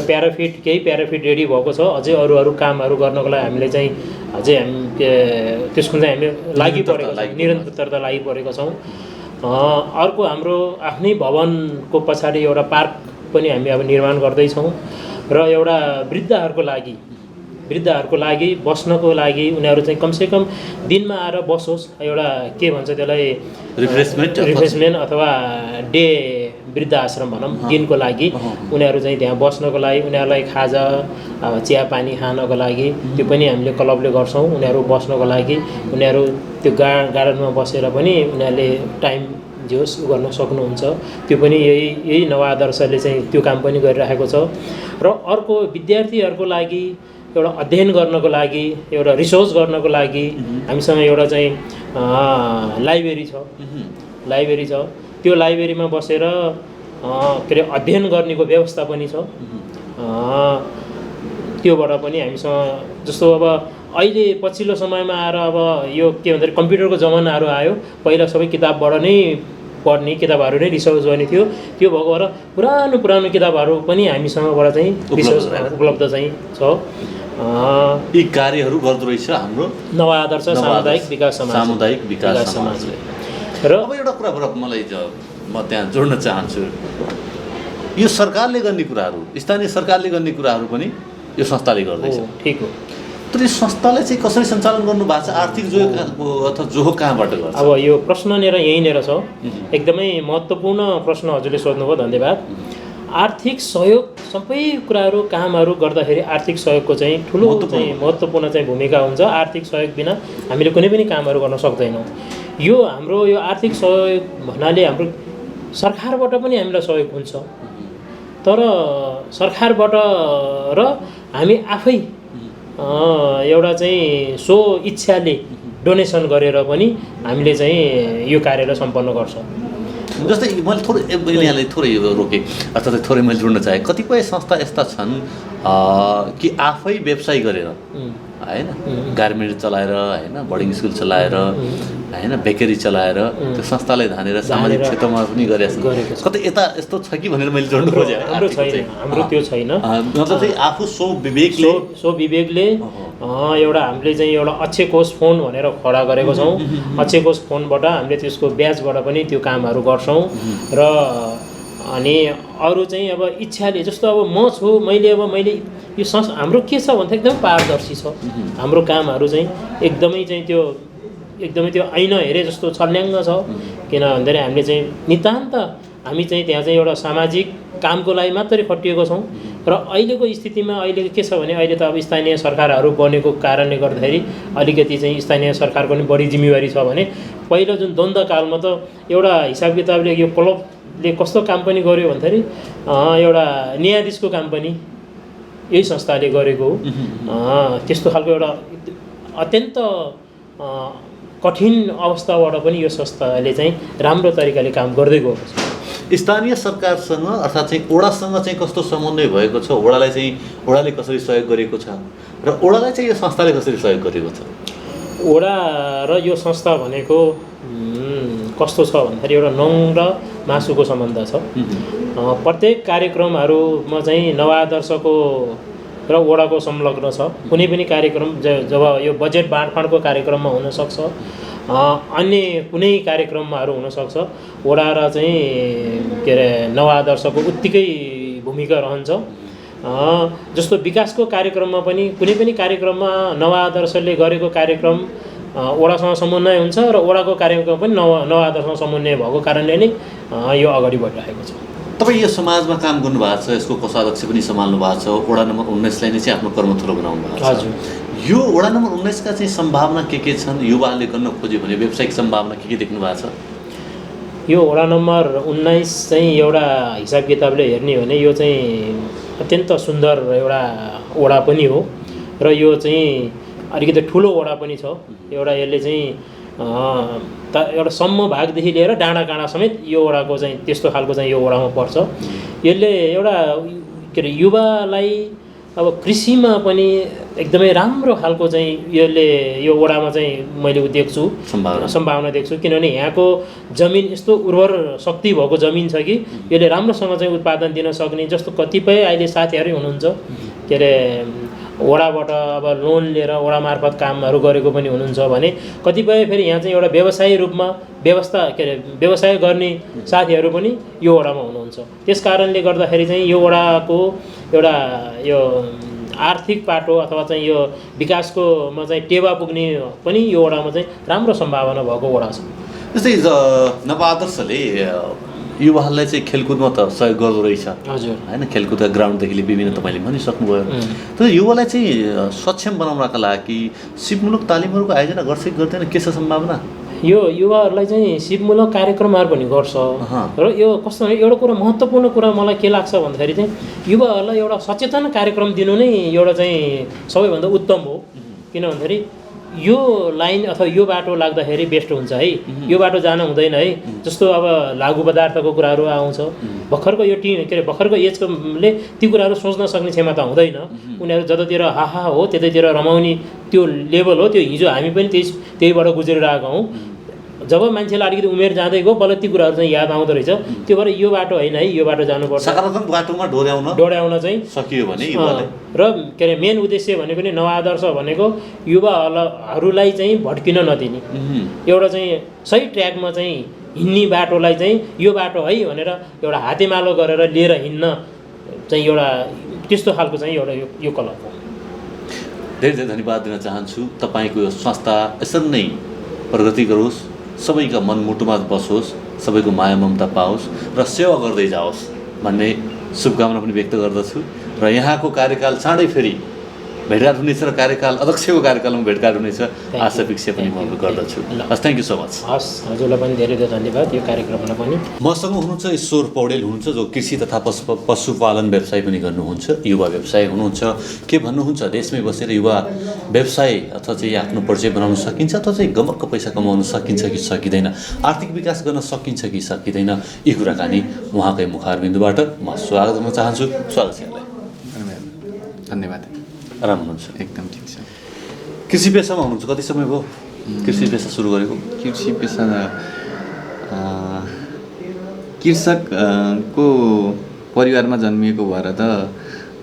केही प्याराफिट रेडी भएको छ अझै अरू कामहरू गर्नको लागि हामीले चाहिँ अझै त्यसको चाहिँ हामी निरन्तरता लागिपरेको छौँ अर्को हाम्रो आफ्नै भवनको पछाडि एउटा पार्क पनि हामी अब निर्माण गर्दैछौँ र एउटा वृद्धहरूको लागि बस्नको लागि उनीहरू चाहिँ कमसेकम दिनमा आएर बसोस् एउटा के भन्छ त्यसलाई रिफ्रेसमेन्ट अथवा डे वृद्ध आश्रम भनौँ दिनको लागि उनीहरू चाहिँ त्यहाँ बस्नको लागि उनीहरूलाई खाजा चिया पानी खानको लागि त्यो पनि हामीले क्लबले गर्छौँ उनीहरू बस्नको लागि उनीहरू त्यो गार्डनमा बसेर पनि उनीहरूले टाइम जोस् गर्न सक्नुहुन्छ त्यो पनि यही नव आदर्शले चाहिँ त्यो काम पनि गरिरहेको छ र अर्को विद्यार्थीहरूको लागि एउटा अध्ययन गर्नको लागि एउटा रिसर्च गर्नको लागि हामीसँग एउटा चाहिँ लाइब्रेरी छ त्यो लाइब्रेरीमा बसेर के अरे अध्ययन गर्नेको व्यवस्था पनि छ त्योबाट पनि हामीसँग जस्तो अब अहिले पछिल्लो समयमा आएर अब यो के भन्दाखेरि कम्प्युटरको जमानाहरू आयो पहिला सबै किताबबाट नै पढ्ने किताबहरू नै रिसर्च गर्ने थियो त्यो भएको भएर पुरानो किताबहरू पनि हामीसँगबाट चाहिँ रिसर्च उपलब्ध चाहिँ छ यी कार्यहरू गर्दो रहेछ हाम्रो नवा आदर्श सामुदायिक विकास समाजले र अब एउटा कुरा मलाई म त्यहाँ जोड्न चाहन्छु यो सरकारले गर्ने कुराहरू स्थानीय सरकारले गर्ने कुराहरू पनि यो संस्थाले गर्दैछ ठिक हो तर यो संस्थाले चाहिँ कसरी सञ्चालन गर्नु भएको छ आर्थिक अथवा जोहो कहाँबाट गर्छ अब यो प्रश्न यहीँनिर छ एकदमै महत्त्वपूर्ण प्रश्न हजुरले सोध्नुभयो धन्यवाद आर्थिक सहयोग सबै कुराहरू कामहरू गर्दाखेरि आर्थिक सहयोगको चाहिँ ठुलो चाहिँ महत्त्वपूर्ण चाहिँ भूमिका हुन्छ आर्थिक सहयोग बिना हामीले कुनै पनि कामहरू गर्न सक्दैनौँ यो हाम्रो यो आर्थिक सहयोग भन्नाले हाम्रो सरकारबाट पनि हामीलाई सहयोग हुन्छ तर सरकारबाट र हामी आफै एउटा चाहिँ सो इच्छाले डोनेसन गरेर पनि हामीले चाहिँ यो कार्यलाई सम्पन्न गर्छ जस्तै मैले यहाँलाई थोरै रोकेँ अर्थात् थोरै मैले जोड्न चाहेँ कतिपय संस्था यस्ता छन् कि आफै व्यवसाय गरेर होइन गार्मेन्ट चलाएर होइन बोर्डिङ स्कुल चलाएर होइन बेकरी चलाएर त्यो संस्थालाई धानेर सामाजिक क्षेत्रमा पनि गरेका छन् कतै यता यस्तो छ कि भनेर मैले जोड्नु खोजेँ हाम्रो त्यो छैन मतलब चाहिँ आफू स्वविवेकले एउटा हामीले चाहिँ एउटा अक्षय कोष फोन भनेर खडा गरेको छौँ अक्षय कोष फोनबाट हामीले त्यसको ब्याजबाट पनि त्यो कामहरू गर्छौँ र अनि अरू चाहिँ अब इच्छाले जस्तो अब म छु मैले यो हाम्रो के छ भन्दा एकदमै पारदर्शी छ हाम्रो कामहरू चाहिँ एकदमै त्यो ऐना हेरे जस्तो छल्याङ्ग छ किन भन्दाखेरि हामीले चाहिँ नितान्त हामी चाहिँ त्यहाँ चाहिँ एउटा सामाजिक कामको लागि मात्रै खटिएको छौँ र अहिलेको स्थितिमा अहिले के छ भने अहिले त अब स्थानीय सरकारहरू बनेको कारणले गर्दाखेरि अलिकति चाहिँ स्थानीय सरकारको पनि बढी जिम्मेवारी छ भने पहिलो जुन द्वन्द्वकालमा त एउटा हिसाब किताबले यो क्लबले कस्तो काम पनि गर्यो भन्दाखेरि एउटा न्यायाधीशको काम पनि यही संस्थाले गरेको हो त्यस्तो खालको एउटा अत्यन्त कठिन अवस्थाबाट पनि यो संस्थाले चाहिँ राम्रो तरिकाले काम गर्दै गएको छ स्थानीय सरकारसँग अर्थात् चाहिँ ओडासँग चाहिँ कस्तो समन्वय भएको छ ओडाले कसरी सहयोग गरेको छ र ओडालाई चाहिँ यो संस्थाले कसरी सहयोग गरेको छ ओडा र यो संस्था भनेको कस्तो छ भन्दाखेरि एउटा नङ र मासुको सम्बन्ध छ प्रत्येक कार्यक्रमहरूमा चाहिँ नवादर्शको र ओडाको संलग्न छ कुनै पनि कार्यक्रम जब यो बजेट बाँडफाँडको कार्यक्रममा हुनसक्छ अन्य कुनै कार्यक्रमहरू हुनसक्छ ओडा र चाहिँ के अरे नवादर्शको उत्तिकै भूमिका रहन्छ जस्तो विकासको कार्यक्रममा पनि कुनै पनि कार्यक्रममा नवादर्शले गरेको कार्यक्रम ओडासँग समन्वय हुन्छ र ओडाको कार्यक्रम पनि नवादर्शसँग समन्वय भएको कारणले नै यो अगाडि बढिरहेको छ तपाईँ यो समाजमा काम गर्नुभएको छ यसको कोषाध्यक्ष पनि सम्हाल्नु भएको छ वडा नम्बर 19लाई नै चाहिँ आफ्नो कर्मथलो बनाउनु भएको छ हजुर यो वडा नम्बर 19 का चाहिँ सम्भावना के छन् युवाले गर्न खोज्यो भने व्यावसायिक सम्भावना के देख्नु भएको छ यो वडा नम्बर 19 चाहिँ एउटा हिसाब किताबले हेर्ने हो भने यो चाहिँ अत्यन्त सुन्दर एउटा वडा पनि हो र यो चाहिँ अलिकति ठुलो वडा पनि छ एउटा यसले चाहिँ एउटा सम्म भागदेखि लिएर डाँडा काँडा समेत यो वडाको चाहिँ त्यस्तो खालको चाहिँ यो वडामा पर्छ यसले एउटा के अरे युवालाई अब कृषिमा पनि एकदमै राम्रो खालको चाहिँ यसले यो वडामा चाहिँ मैले देख्छु सम्भावना देख्छु किनभने यहाँको जमिन यस्तो उर्वर शक्ति भएको जमिन छ कि यसले राम्रोसँग चाहिँ उत्पादन दिन सक्ने जस्तो कतिपय अहिले साथीहरू हुनुहुन्छ के अरे वडाबाट अब लोन लिएर वडा मार्फत कामहरू गरेको पनि हुनुहुन्छ भने कतिपय फेरि यहाँ चाहिँ एउटा व्यवसायी रूपमा व्यवसाय गर्ने साथीहरू पनि यो वडामा हुनुहुन्छ त्यस कारणले गर्दाखेरि चाहिँ यो वडाको एउटा यो आर्थिक पाटो अथवा चाहिँ यो विकासकोमा चाहिँ टेवा पुग्ने पनि यो वडामा चाहिँ राम्रो सम्भावना भएको वडा छ जस्तै नवादर्शले युवाहरूलाई चाहिँ खेलकुदमा त सहयोग गर्दो रहेछ हजुर होइन खेलकुदका ग्राउन्डदेखि विभिन्न तपाईँले भनिसक्नुभयो तर युवालाई चाहिँ सक्षम बनाउनका लागि सिपमूलक तालिमहरूको आयोजना गर्छ कि गर्दैन के छ सम्भावना यो युवाहरूलाई चाहिँ सिपमूलक कार्यक्रमहरू पनि गर्छ र यो कस्तो भने एउटा कुरा महत्त्वपूर्ण कुरा मलाई के लाग्छ भन्दाखेरि चाहिँ युवाहरूलाई एउटा सचेतन कार्यक्रम दिनु नै एउटा चाहिँ सबैभन्दा उत्तम हो। किन भन्दाखेरि यो लाइन अथवा यो बाटो लाग्दाखेरि बेस्ट हुन्छ है, यो बाटो जान हुँदैन है। जस्तो अब लागु पदार्थको कुराहरू आउँछ, भर्खरको यो के अरे भर्खरको एजकोले ती कुराहरू सोच्न सक्ने क्षमता हुँदैन। उनीहरू जतातिर हाहा हो त्यतैतिर रमाउने त्यो लेभल हो। त्यो हिजो हामी पनि त्यहीबाट गुज्रिरहेका हौँ। जब मान्छेलाई अलिकति उमेर जाँदै गयो बल्ल ती कुराहरू चाहिँ याद आउँदो रहेछ। त्यो भएर यो बाटो होइन है, यो बाटो जानुपर्छ, सकारात्मक बाटोमा डोर्याउन चाहिँ सकियो भने र के अरे मेन उद्देश्य भनेको नि नवादर्श भनेको युवाहरूलाई चाहिँ भड्किन नदिने, एउटा चाहिँ सही ट्र्याकमा चाहिँ हिँड्ने बाटोलाई चाहिँ यो बाटो है भनेर एउटा हातेमालो गरेर लिएर हिँड्न चाहिँ एउटा त्यस्तो खालको चाहिँ एउटा यो क्लब हो। धेरै धेरै धन्यवाद दिन चाहन्छु। तपाईँको यो संस्था यसरी नै प्रगति गरोस्, सबैका मनमुटुमा बसोस्, सबैको माया ममता पाओस् र सेवा गर्दै जाओस् भन्ने शुभकामना पनि व्यक्त गर्दछु। र यहाँको कार्यकाल चाँडै फेरि भेटघाट हुनेछ र कार्यकाल अध्यक्षको कार्यकालमा भेटघाट हुनेछ आशा अपेक्षा पनि म गर्दछु। हस्, थ्याङ्क यू सो मच। हस्, हजुरलाई पनि धेरै धेरै धन्यवाद यो कार्यक्रमलाई पनि। मसँग हुनुहुन्छ ईश्वर पौडेल हुनुहुन्छ जो कृषि तथा पशुपालन व्यवसाय पनि गर्नुहुन्छ, युवा व्यवसाय हुनुहुन्छ। के भन्नुहुन्छ, देशमै बसेर युवा व्यवसाय अथवा चाहिँ आफ्नो परिचय बनाउन सकिन्छ अथवा चाहिँ गमक्क पैसा कमाउन सकिन्छ कि सकिँदैन, आर्थिक विकास गर्न सकिन्छ कि सकिँदैन, यी कुराकानी उहाँकै मुखारबिन्दुबाट म स्वागत गर्न चाहन्छु। स्वागत छ यहाँलाई। धन्यवाद। आराम हुनुहुन्छ? एकदम ठिक छ। कृषि पेसामा हुनुहुन्छ, कति समय भयो कृषि पेसा सुरु गरेको? कृषि पेसा कृषकको परिवारमा जन्मिएको भएर त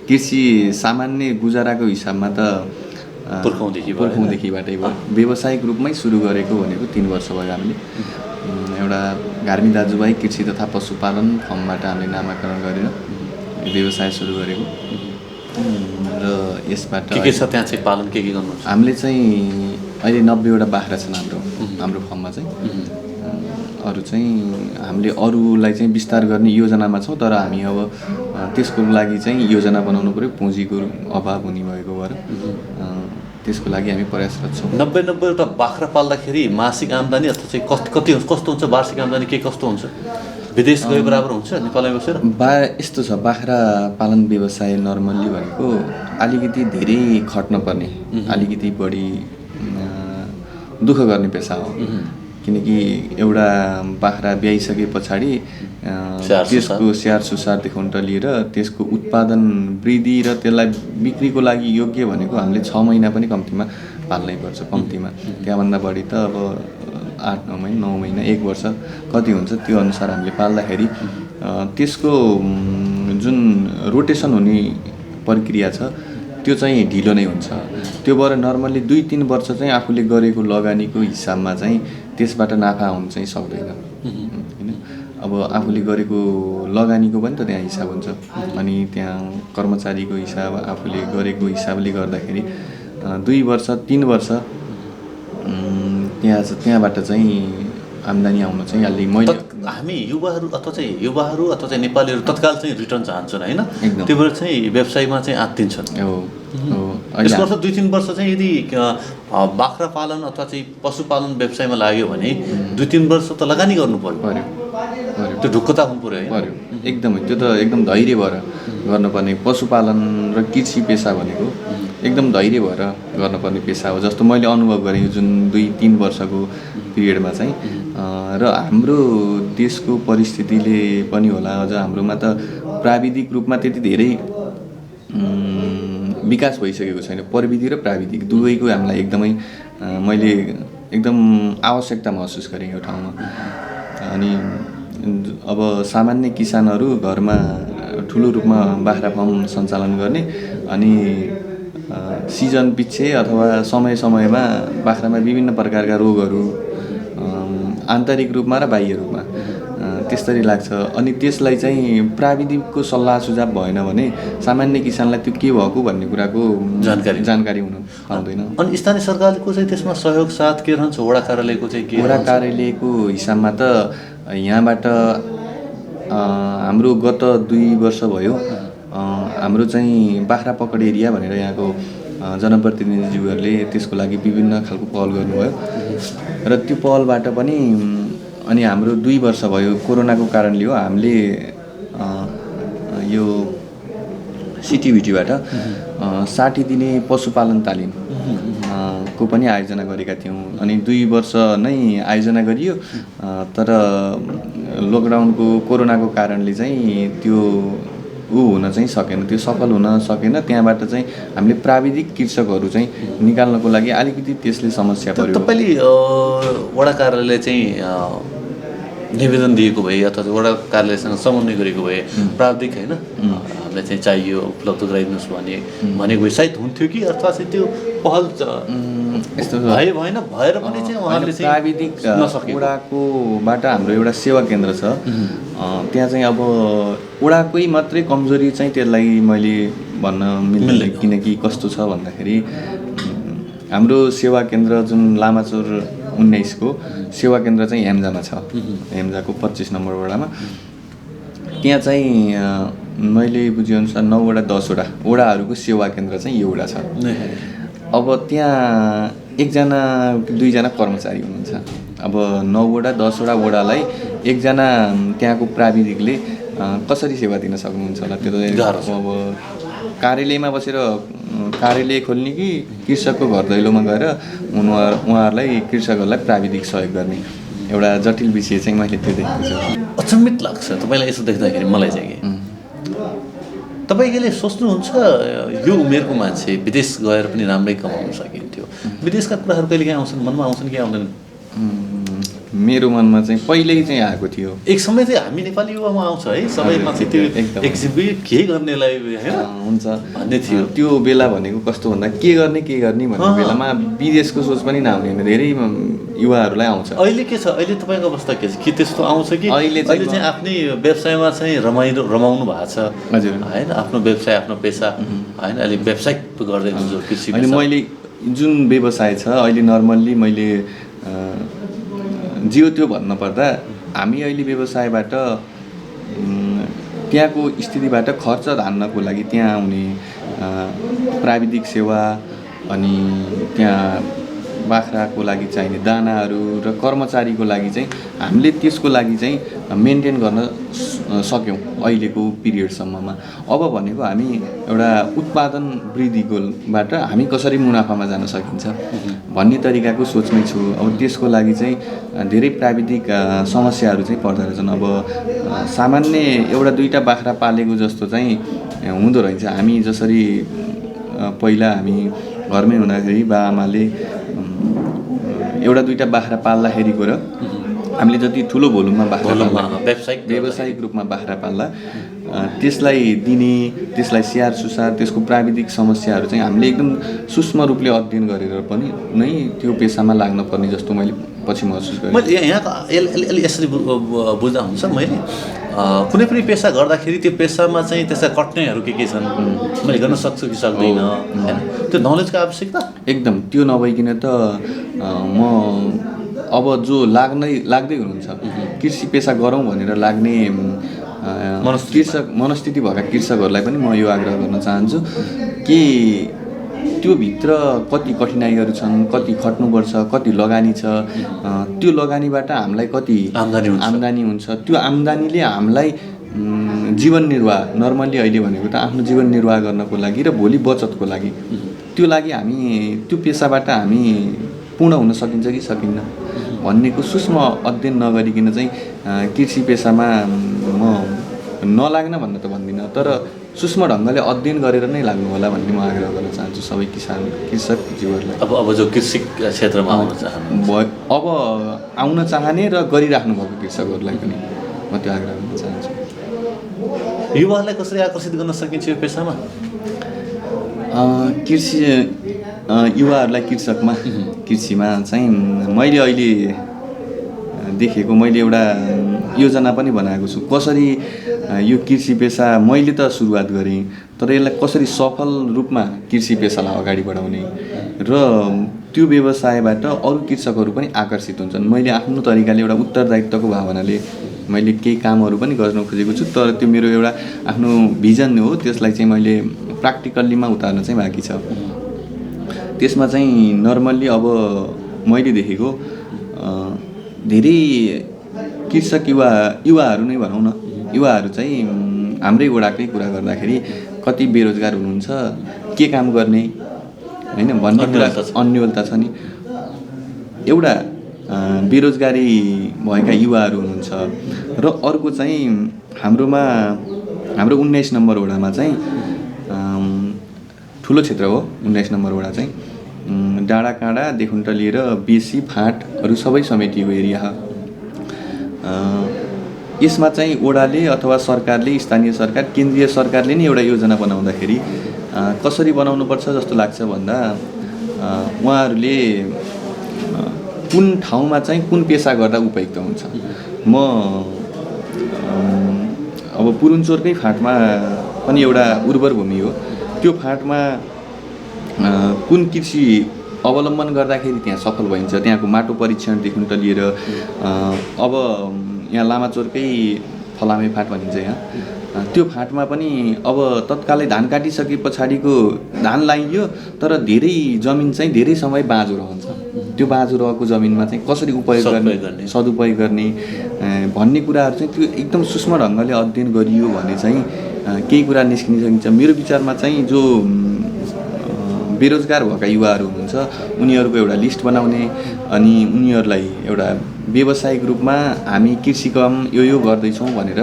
कृषि सामान्य गुजाराको हिसाबमा त पुर्खौँदेखिबाटै भयो। व्यावसायिक रूपमै सुरु गरेको भनेको 3 वर्ष भयो। हामीले एउटा घार्मी दाजुभाइ कृषि तथा पशुपालन फर्मबाट हामीले नामाकरण गरेर व्यवसाय सुरु गरेको र यसबाट के छ त्यहाँ चाहिँ पालन के गर्नुहुन्छ? हामीले चाहिँ अहिले 90वटा बाख्रा छन् हाम्रो फर्ममा चाहिँ। अरू चाहिँ हामीले अरूलाई चाहिँ विस्तार गर्ने योजनामा छौँ, तर हामी अब त्यसको लागि चाहिँ योजना बनाउनु पऱ्यो, पुँजीको अभाव हुने भएको भएर त्यसको लागि हामी प्रयासरत छौँ। 90वटा बाख्रा पाल्दाखेरि मासिक आम्दानी अथवा चाहिँ कस्तो हुन्छ, वार्षिक आम्दानी के कस्तो हुन्छ? विदेश गए बराबर हुन्छ नेपालमै बसेर? यस्तो छ, बाख्रा पालन व्यवसाय नर्मल्ली भनेको अलिकति धेरै खट्न पर्ने, अलिकति बढी दुःख गर्ने पेसा हो। किनकि एउटा बाख्रा ब्याइसके पछाडि त्यसको स्याहार सुसारदेखि लिएर त्यसको उत्पादन वृद्धि र त्यसलाई बिक्रीको लागि योग्य भनेको हामीले 6 महिना पनि कम्तीमा पाल्नै पर्छ। कम्तीमा त्यहाँभन्दा बढी त अब 8-9 महिना, 9 महिना, 1 वर्ष कति हुन्छ त्यो अनुसार हामीले पाल्दाखेरि त्यसको जुन रोटेसन हुने प्रक्रिया छ त्यो चाहिँ ढिलो नै हुन्छ। त्यो भएर नर्मल्ली 2-3 वर्ष चाहिँ आफूले गरेको लगानीको हिसाबमा चाहिँ त्यसबाट नाफा हुन चाहिँ सक्दैन हैन। अब आफूले गरेको लगानीको पनि त त्यहाँ हिसाब हुन्छ, अनि त्यहाँ कर्मचारीको हिसाब, आफूले गरेको हिसाबले गर्दाखेरि 2 वर्ष 3 वर्ष त्यहाँबाट चाहिँ आम्दानी आउन चाहिँ अलि मैले हामी युवाहरू अथवा चाहिँ नेपालीहरू तत्काल चाहिँ रिटर्न चाहन्छन् हैन, त्यो भएर चाहिँ व्यवसायमा चाहिँ आत्तिन्छन्। यसको अर्थ 2-3 वर्ष चाहिँ यदि बाख्रा पालन अथवा चाहिँ पशुपालन व्यवसायमा लाग्यो भने 2-3 वर्ष त लगानी गर्नु पर्यो, त्यो ढुक्कता हुनु पर्यो पर्यो। एकदमै त्यो त एकदम धैर्य भएर गर्नुपर्ने। पशुपालन र कृषि पेसा भनेको एकदम धैर्य भएर गर्नुपर्ने पेसा हो जस्तो मैले अनुभव गरेँ जुन 2-3 वर्षको पिरियडमा चाहिँ। र हाम्रो देशको परिस्थितिले पनि होला, अझ हाम्रोमा त प्राविधिक रूपमा त्यति धेरै विकास भइसकेको छैन। प्रविधि र प्राविधिक दुवैको हामीलाई एकदमै मैले एकदम आवश्यकता महसुस गरेँ यो ठाउँमा। अनि अब सामान्य किसानहरू घरमा ठुलो रूपमा बाख्रा फर्म सञ्चालन गर्ने अनि सिजन पछि अथवा समय समयमा बाख्रामा विभिन्न प्रकारका रोगहरू आन्तरिक रूपमा र बाह्य रूपमा त्यसरी लाग्छ। अनि त्यसलाई चाहिँ प्राविधिकको सल्लाह सुझाव भएन भने सामान्य किसानलाई त्यो के भएको भन्ने कुराको जानकारी हुन पाउँदैन। अनि स्थानीय सरकारको चाहिँ त्यसमा सहयोग साथ के रहन्छ? वडा कार्यालयको चाहिँ के? वडा कार्यालयको हिसाबमा त यहाँबाट हाम्रो गत 2 वर्ष भयो हाम्रो चाहिँ बाख्रा पकड एरिया भनेर यहाँको जनप्रतिनिधिज्यूहरूले त्यसको लागि विभिन्न खालको पहल गर्नुभयो र त्यो पहलबाट पनि अनि हाम्रो 2 वर्ष भयो कोरोनाको कारणले हो हामीले यो सिटिभिटीबाट 60 दिने पशुपालन तालिम को पनि आयोजना गरेका थियौँ अनि 2 वर्ष नै आयोजना गरियो तर लकडाउनको कोरोनाको कारणले चाहिँ त्यो हुन चाहिँ सकेन त्यो सफल हुन सकेन त्यहाँबाट चाहिँ हामीले प्राविधिक कृषकहरू चाहिँ निकाल्नको लागि अलिकति त्यसले समस्या पर्यो तपाईले वडा कार्यालयले चाहिँ निवेदन दिएको भए अथवा वडा कार्यालयसँग समन्वय गरेको भए प्राविधिक हैन हामीलाई चाहिँ चाहियो उपलब्ध गराइदिनुहोस् भनेको सायद हुन्थ्यो कि अथवा चाहिँ त्यो पहल यस्तो भएन भएर पनि चाहिँ उहाँले चाहिँ प्राविधिक वडाकोबाट हाम्रो एउटा सेवा केन्द्र छ त्यहाँ चाहिँ अब वडाकै मात्रै कमजोरी चाहिँ त्यसलाई मैले भन्न मिल्दैन किनकि कस्तो छ भन्दाखेरि हाम्रो सेवा केन्द्र जुन लामाचौर 19 को सेवा केन्द्र चाहिँ हेम्जामा छ हेम्जाको 25 नम्बर वडामा त्यहाँ चाहिँ मैले बुझेअनुसार 9 वडा 10 वडा वडाहरूको सेवा केन्द्र चाहिँ एउटा छ अब त्यहाँ 1 जना 2 जना कर्मचारी हुनुहुन्छ अब 9 वडा 10 वडा वडालाई 1 जना त्यहाँको प्राविधिकले कसरी सेवा दिन सक्नुहुन्छ होला त्यो त अब कार्यालयमा बसेर कार्यालय खोल्ने कि कृषकको घर दैलोमा गएर उहाँहरूलाई कृषकहरूलाई प्राविधिक सहयोग गर्ने एउटा जटिल विषय चाहिँ मैले त्यो देखेको छु अचम्मित लाग्छ तपाईलाई यसो देख्दाखेरि मलाई चाहिँ तपाईले सोच्नुहुन्छ यो उमेरको मान्छे विदेश गएर पनि राम्रै कमाउन सकिन्थ्यो विदेशका कुराहरू कहिले काहीँ आउँछन् मनमा आउँछन् कि आउँदैन मेरो मनमा चाहिँ पहिल्यै चाहिँ आएको थियो एक समय चाहिँ हामी नेपाली युवामा आउँछ है सबैमा चाहिँ त्यो एक्जिबिट के गर्नेलाई हैन हुन्छ भन्ने थियो त्यो बेला भनेको कस्तो भन्दा के गर्ने भन्ने बेलामा विदेशको सोच पनि नआउने धेरै युवाहरूलाई आउँछ अहिले के छ अहिले तपाईको अवस्था के छ कि त्यस्तो आउँछ कि अहिले चाहिँ आफ्नै व्यवसायमा चाहिँ रमाउनु भएको छ हजुर हैन आफ्नो व्यवसाय आफ्नो पेशा हैन अहिले व्यावसायिक गर्दै हुनुहुन्छ कृषि अनि मैले जुन व्यवसाय छ अहिले नर्मल्ली मैले जियो त्यो भन्नुपर्दा हामी अहिले व्यवसायबाट त्यहाँको स्थितिबाट खर्च धान्नको लागि त्यहाँ आउने प्राविधिक सेवा अनि त्यहाँ बाख्राको लागि चाहिने दानाहरू र कर्मचारीको लागि चाहिँ हामीले त्यसको लागि चाहिँ मेन्टेन गर्न सक्यौँ अहिलेको पिरियडसम्ममा अब भनेको हामी एउटा उत्पादन वृद्धिकोबाट हामी कसरी मुनाफामा जान सकिन्छ भन्ने तरिकाको सोचमै छु अब त्यसको लागि चाहिँ धेरै प्राविधिक समस्याहरू चाहिँ पर्दो रहेछन् अब सामान्य एउटा 2टा बाख्रा पालेको जस्तो चाहिँ हुँदो रहेछ हामी जसरी पहिला हामी घरमै हुँदाखेरि बाआमाले एउटा 2टा बाख्रा पाल्दाखेरिको र हामीले जति ठुलो भोलुममा बाख्रा व्यावसायिक रूपमा बाख्रा पाल्दा त्यसलाई दिने त्यसलाई स्याहार सुसार त्यसको प्राविधिक समस्याहरू चाहिँ हामीले एकदम सूक्ष्म रूपले अध्ययन गरेर पनि नै त्यो पेसामा लाग्न पर्ने जस्तो मैले पछि महसुस गरेँ मैले यहाँको यसरी बुझ्दा हुन्छ मैले कुनै पनि पेसा गर्दाखेरि त्यो पेसामा चाहिँ त्यसका कठिनाइहरू के छन् मैले गर्न सक्छु कि सक्दैन हैन त्यो नलेजको आवश्यकता एकदम त्यो नभइकन त म अब जो लाग्दै हुनुहुन्छ कृषि पेसा गरौँ भनेर लाग्ने मनस्थिति भएका कृषकहरूलाई पनि म यो आग्रह गर्न चाहन्छु कि त्यो भित्र कति कठिनाइहरू छन् कति खट्नुपर्छ कति लगानी छ त्यो लगानीबाट हामीलाई कति आम्दानी हुन्छ त्यो आम्दानीले हामीलाई जीवन निर्वाह नर्मल्ली अहिले भनेको त आफ्नो जीवन निर्वाह गर्नको लागि र भोलि बचतको लागि त्यो लागि हामी त्यो पेसाबाट हामी पूर्ण हुन सकिन्छ कि सकिन्न भन्नेको सूक्ष्म अध्ययन नगरिकन चाहिँ कृषि पेसामा म नलाग्न भन्न त भन्दिनँ तर सूक्ष्म ढङ्गले अध्ययन गरेर नै लाग्नु होला भन्ने म आग्रह गर्न चाहन्छु सबै कृषक जीवहरूलाई अब जो कृषि क्षेत्रमा आउन चाहनु अब आउन चाहने र गरिराख्नु भएको कृषकहरूलाई पनि म त्यो आग्रह गर्न चाहन्छु युवाहरूलाई कसरी आकर्षित गर्न सकिन्छ यो पेसामा कृषि युवाहरूलाई कृषिमा चाहिँ मैले अहिले देखेको मैले एउटा योजना पनि बनाएको छु कसरी यो कृषि पेसा मैले त सुरुवात गरेँ तर यसलाई कसरी सफल रूपमा कृषि पेसालाई अगाडि बढाउने र त्यो व्यवसायबाट अरू कृषकहरू पनि आकर्षित हुन्छन् मैले आफ्नो तरिकाले एउटा उत्तरदायित्वको भावनाले मैले केही कामहरू पनि गर्न खोजेको छु तर त्यो मेरो एउटा आफ्नो भिजन हो त्यसलाई चाहिँ मैले प्र्याक्टिकल्लीमा उतार्न चाहिँ बाँकी छ त्यसमा चाहिँ नर्मल्ली अब मैले देखेको धेरै कृषक युवाहरू नै भनौँ न, युवाहरू चाहिँ हाम्रै वडाकै कुरा गर्दाखेरि कति बेरोजगार हुनुहुन्छ, के काम गर्ने होइन भन्ने कुरा अन्योलता छ नि। एउटा बेरोजगारी भएका युवाहरू हुनुहुन्छ र अर्को चाहिँ हाम्रो 19 नम्बर वडामा चाहिँ ठुलो क्षेत्र हो 19 नम्बर वडा चाहिँ डाँडाकाँडा देखुन्ट लिएर बेसी फाँटहरू सबै समेटिएको एरिया हो। यसमा चाहिँ वडाले अथवा सरकारले, स्थानीय सरकार, केन्द्रीय सरकारले नै एउटा योजना बनाउँदाखेरि कसरी बनाउनुपर्छ जस्तो लाग्छ भन्दा उहाँहरूले कुन ठाउँमा चाहिँ कुन पेसा गर्दा उपयुक्त हुन्छ। म अब पुरुन्चोरकै फाँटमा पनि एउटा उर्वर भूमि हो, त्यो फाँटमा कुन कृषि अवलम्बन गर्दाखेरि त्यहाँ सफल भइन्छ, त्यहाँको माटो परीक्षणदेखि त लिएर अब यहाँ लामाचोरकै फलामे फाँट भनिन्छ यहाँ, त्यो फाँटमा पनि अब तत्कालै धान काटिसके पछाडिको धान लगाइयो तर धेरै जमिन चाहिँ धेरै समय बाँझो रहन्छ। त्यो बाँझो रहेको जमिनमा चाहिँ कसरी उपयोग गर्ने, सदुपयोग गर्ने भन्ने कुराहरू चाहिँ त्यो एकदम सूक्ष्म ढङ्गले अध्ययन गरियो भने चाहिँ केही कुरा निस्किन सकिन्छ। मेरो विचारमा चाहिँ जो बेरोजगार भएका युवाहरू हुनुहुन्छ उनीहरूको एउटा लिस्ट बनाउने अनि उनीहरूलाई एउटा व्यावसायिक रूपमा हामी कृषि काम यो गर्दैछौँ भनेर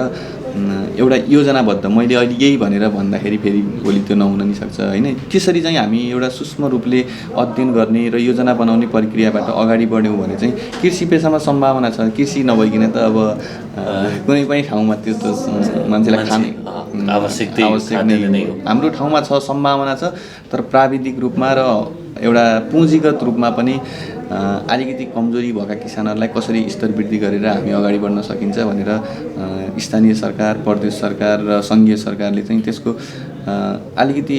एउटा योजनाबद्ध, मैले अहिले यही भनेर भन्दाखेरि फेरि भोलि त्यो नहुन नि सक्छ होइन। त्यसरी चाहिँ हामी एउटा सूक्ष्म रूपले अध्ययन गर्ने र योजना बनाउने प्रक्रियाबाट अगाडि बढ्यौँ भने चाहिँ कृषि पेसामा सम्भावना छ। कृषि नभइकन त अब कुनै पनि ठाउँमा त्यो त मान्छेलाई खाने आवश्यक नै हो। हाम्रो ठाउँमा छ, सम्भावना छ, तर प्राविधिक रूपमा र एउटा पुँजीगत रूपमा पनि अलिकति कमजोरी भएका किसानहरूलाई कसरी स्तर वृद्धि गरेर हामी अगाडि बढ्न सकिन्छ भनेर स्थानीय सरकार, प्रदेश सरकार र सङ्घीय सरकारले चाहिँ त्यसको अलिकति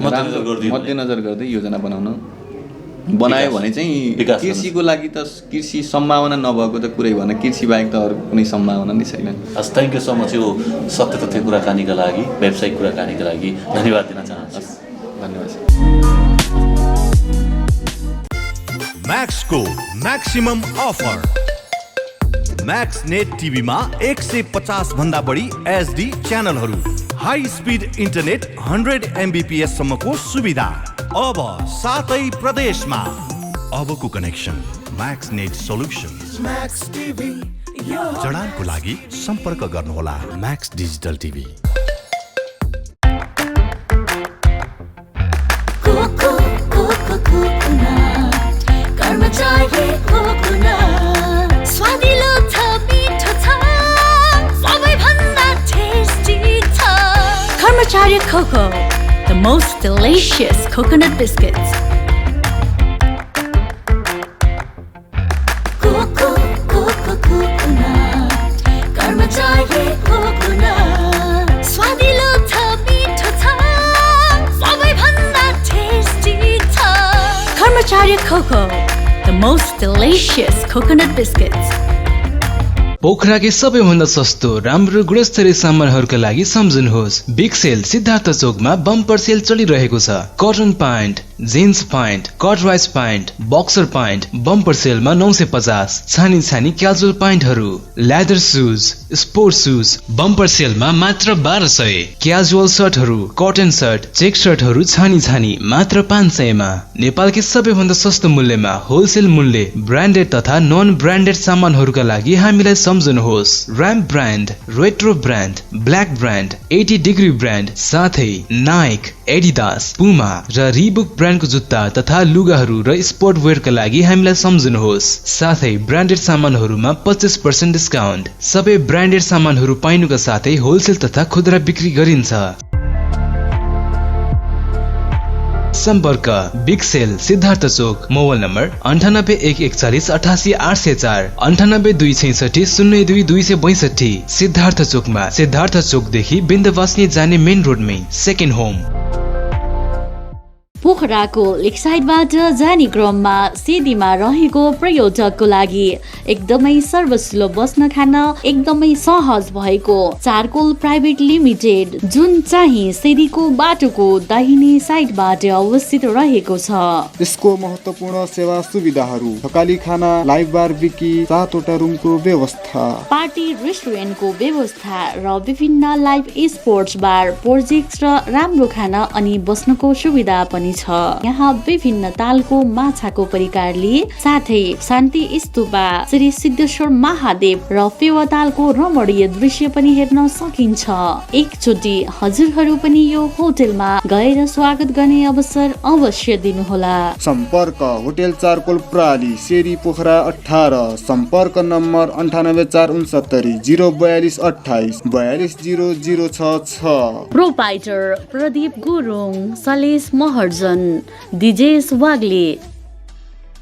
मध्यनजर गर्दै योजना बनायो भने चाहिँ कृषिको लागि त कृषि सम्भावना नभएको त कुरै भएन, कृषि बाहेक त अरू कुनै सम्भावना नै छैन। थ्याङ्क यू सो मच यो सत्य तथ्य कुराकानीका लागि, व्यावसायिक कुराकानीका लागि धन्यवाद दिन चाहन्छु। धन्यवाद। मैक्सको मैक्सिमम अफर। मैक्स नेट टिभीमा 150 भन्दा बढी एचडी च्यानलहरू, हाई स्पिड इन्टरनेट 100 MBPS सम्मको सुविधा अब सातै प्रदेशमा। अबको connection Max Net Solutions. Max TV जडानको लागि सम्पर्क गर्नुहोला मैक्स डिजिटल टिभी। स्वादिलो छ, मिठो छ, सबैभन्दा टेस्टी छ। Karmachari Coco, the most delicious coconut biscuits. Karmachari coconut, स्वादिलो छ, मिठो छ, सबैभन्दा टेस्टी छ। Karmachari Coco, the most delicious coconut biscuits. पोखराकै सबैभन्दा सस्तो राम्रो गुणस्तरीय सामानहरूका लागि सम्झनुहोस् बिग सेल सिद्धार्थ चोकमा बम्पर सेल चलिरहेको छ। कटन प्यान्ट, जिन्स प्यान्ट, कटराइज प्यान्ट, बक्सर प्यान्ट बम्पर सेलमा 950, छानी क्याजुअल प्यान्टहरू, leather shoes, sports shoes bumper सेलमा मात्र 1200, क्याजुअल सर्टहरू, कटन सर्ट, चेक सर्टहरू छानी मात्र 500 मा। नेपालकै सबैभन्दा सस्तो मूल्यमा होलसेल मूल्य ब्रान्डेड तथा नन ब्रान्डेड सामानहरूका लागि हामीलाई सम्झनुहोस् ramp brand, retro brand, black brand, 80 degree brand, साथै नाइक, एडिडास, पुमा र रिबुक ब्रान्डको जुत्ता तथा लुगाहरू र स्पोर्ट वेयरका लागि हामीलाई सम्झनुहोस्। साथै ब्रान्डेड सामानहरूमा 25% डिस्काउन्ट। सबै ब्रान्डेड सामानहरू पाइनुका साथै होलसेल तथा खुद्रा बिक्री गरिन्छ। सम्पर्क बिग सेल सिद्धार्थ चोक, मोबाइल नम्बर 9814188804, 9826602262। सिद्धार्थ चोकमा, सिद्धार्थ चोकदेखि बिन्दवासनी जाने मेन रोडमै सेकेन्ड होम। पोखराको लेकसाइडबाट जाने क्रममा सिडीमा रहेको पर्यटकको लागि एकदमै सर्वसुलभ बस्न खान एकदमै सहज भएको चारकोल प्राइभेट लिमिटेड, जुन चाहिँ सिडीको बाटोको दाहिने साइडबाट अवस्थित रहेको छ। यसको महत्त्वपूर्ण सेवा सुविधाहरू: थकाली खाना, लाइभ बार विकी, 7वटा रुमको व्यवस्था, पार्टी रेस्टुरेन्टको व्यवस्था र विभिन्न लाइभ स्पोर्ट्स बार, प्रोजेक्ट र राम्रो खाना अनि बस्नको सुविधा पनि छ। यहाँ विभिन्न तालको माछाको परिकारले साथै शान्ति स्तूपा, श्री सिद्धेश्वर महादेव र फेवातालको रमणीय दृश्य पनि हेर्न सकिन्छ। एकचोटि हजुरहरू पनि यो होटलमा गएर स्वागत गर्ने अवसर अवश्य दिनुहोला। सम्पर्क होटल चारकोल प्राली, शेरी पोखरा 18, सम्पर्क नम्बर 98469 042 28 42 0066। प्रोपाइटर प्रदीप गुरुङ, सलेश महर्जन, दिजेश वाग्ले।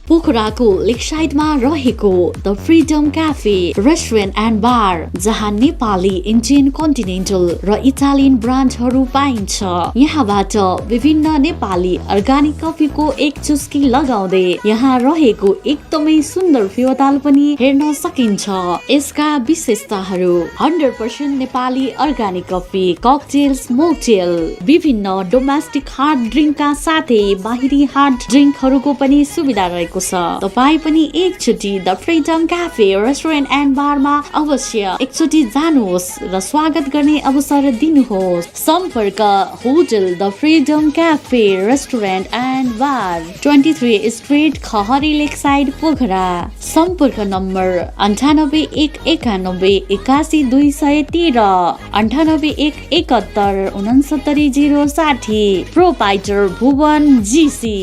पोखराको लेकसाइडमा रहेको the Freedom cafe restaurant and बार, जहाँ नेपाली, इन्डियन, कन्टिनेन्टल र इटालियन ब्रान्डहरू पाइन्छ। यहाँबाट विभिन्न नेपाली अर्गानिक कफीको एक चुस्की लगाउँदै यहाँ रहेको एकदमै सुन्दर फेवाताल पनि हेर्न सकिन्छ। यसका विशेषताहरू: 100% नेपाली अर्गानिक कफी, ककटेल्स, मोकटेल, विभिन्न डोमेस्टिक हार्ड ड्रिङ्कका साथै बाहिरी हार्ड ड्रिङ्कहरूको पनि सुविधा रहेको छ। तपाई पनि एकचोटि the Freedom cafe restaurant and बारमा अवश्य एकचोटि जानुहोस् र स्वागत गर्ने अवसर दिनुहोस्। सम्पर्क hotel the Freedom cafe restaurant and bar, 23 street, खहरी लेकसाइड, पोखरा। सम्पर्क नम्बर 98 191 81 213 98 171 69 060। प्रोपाइटर भुवन जीसी।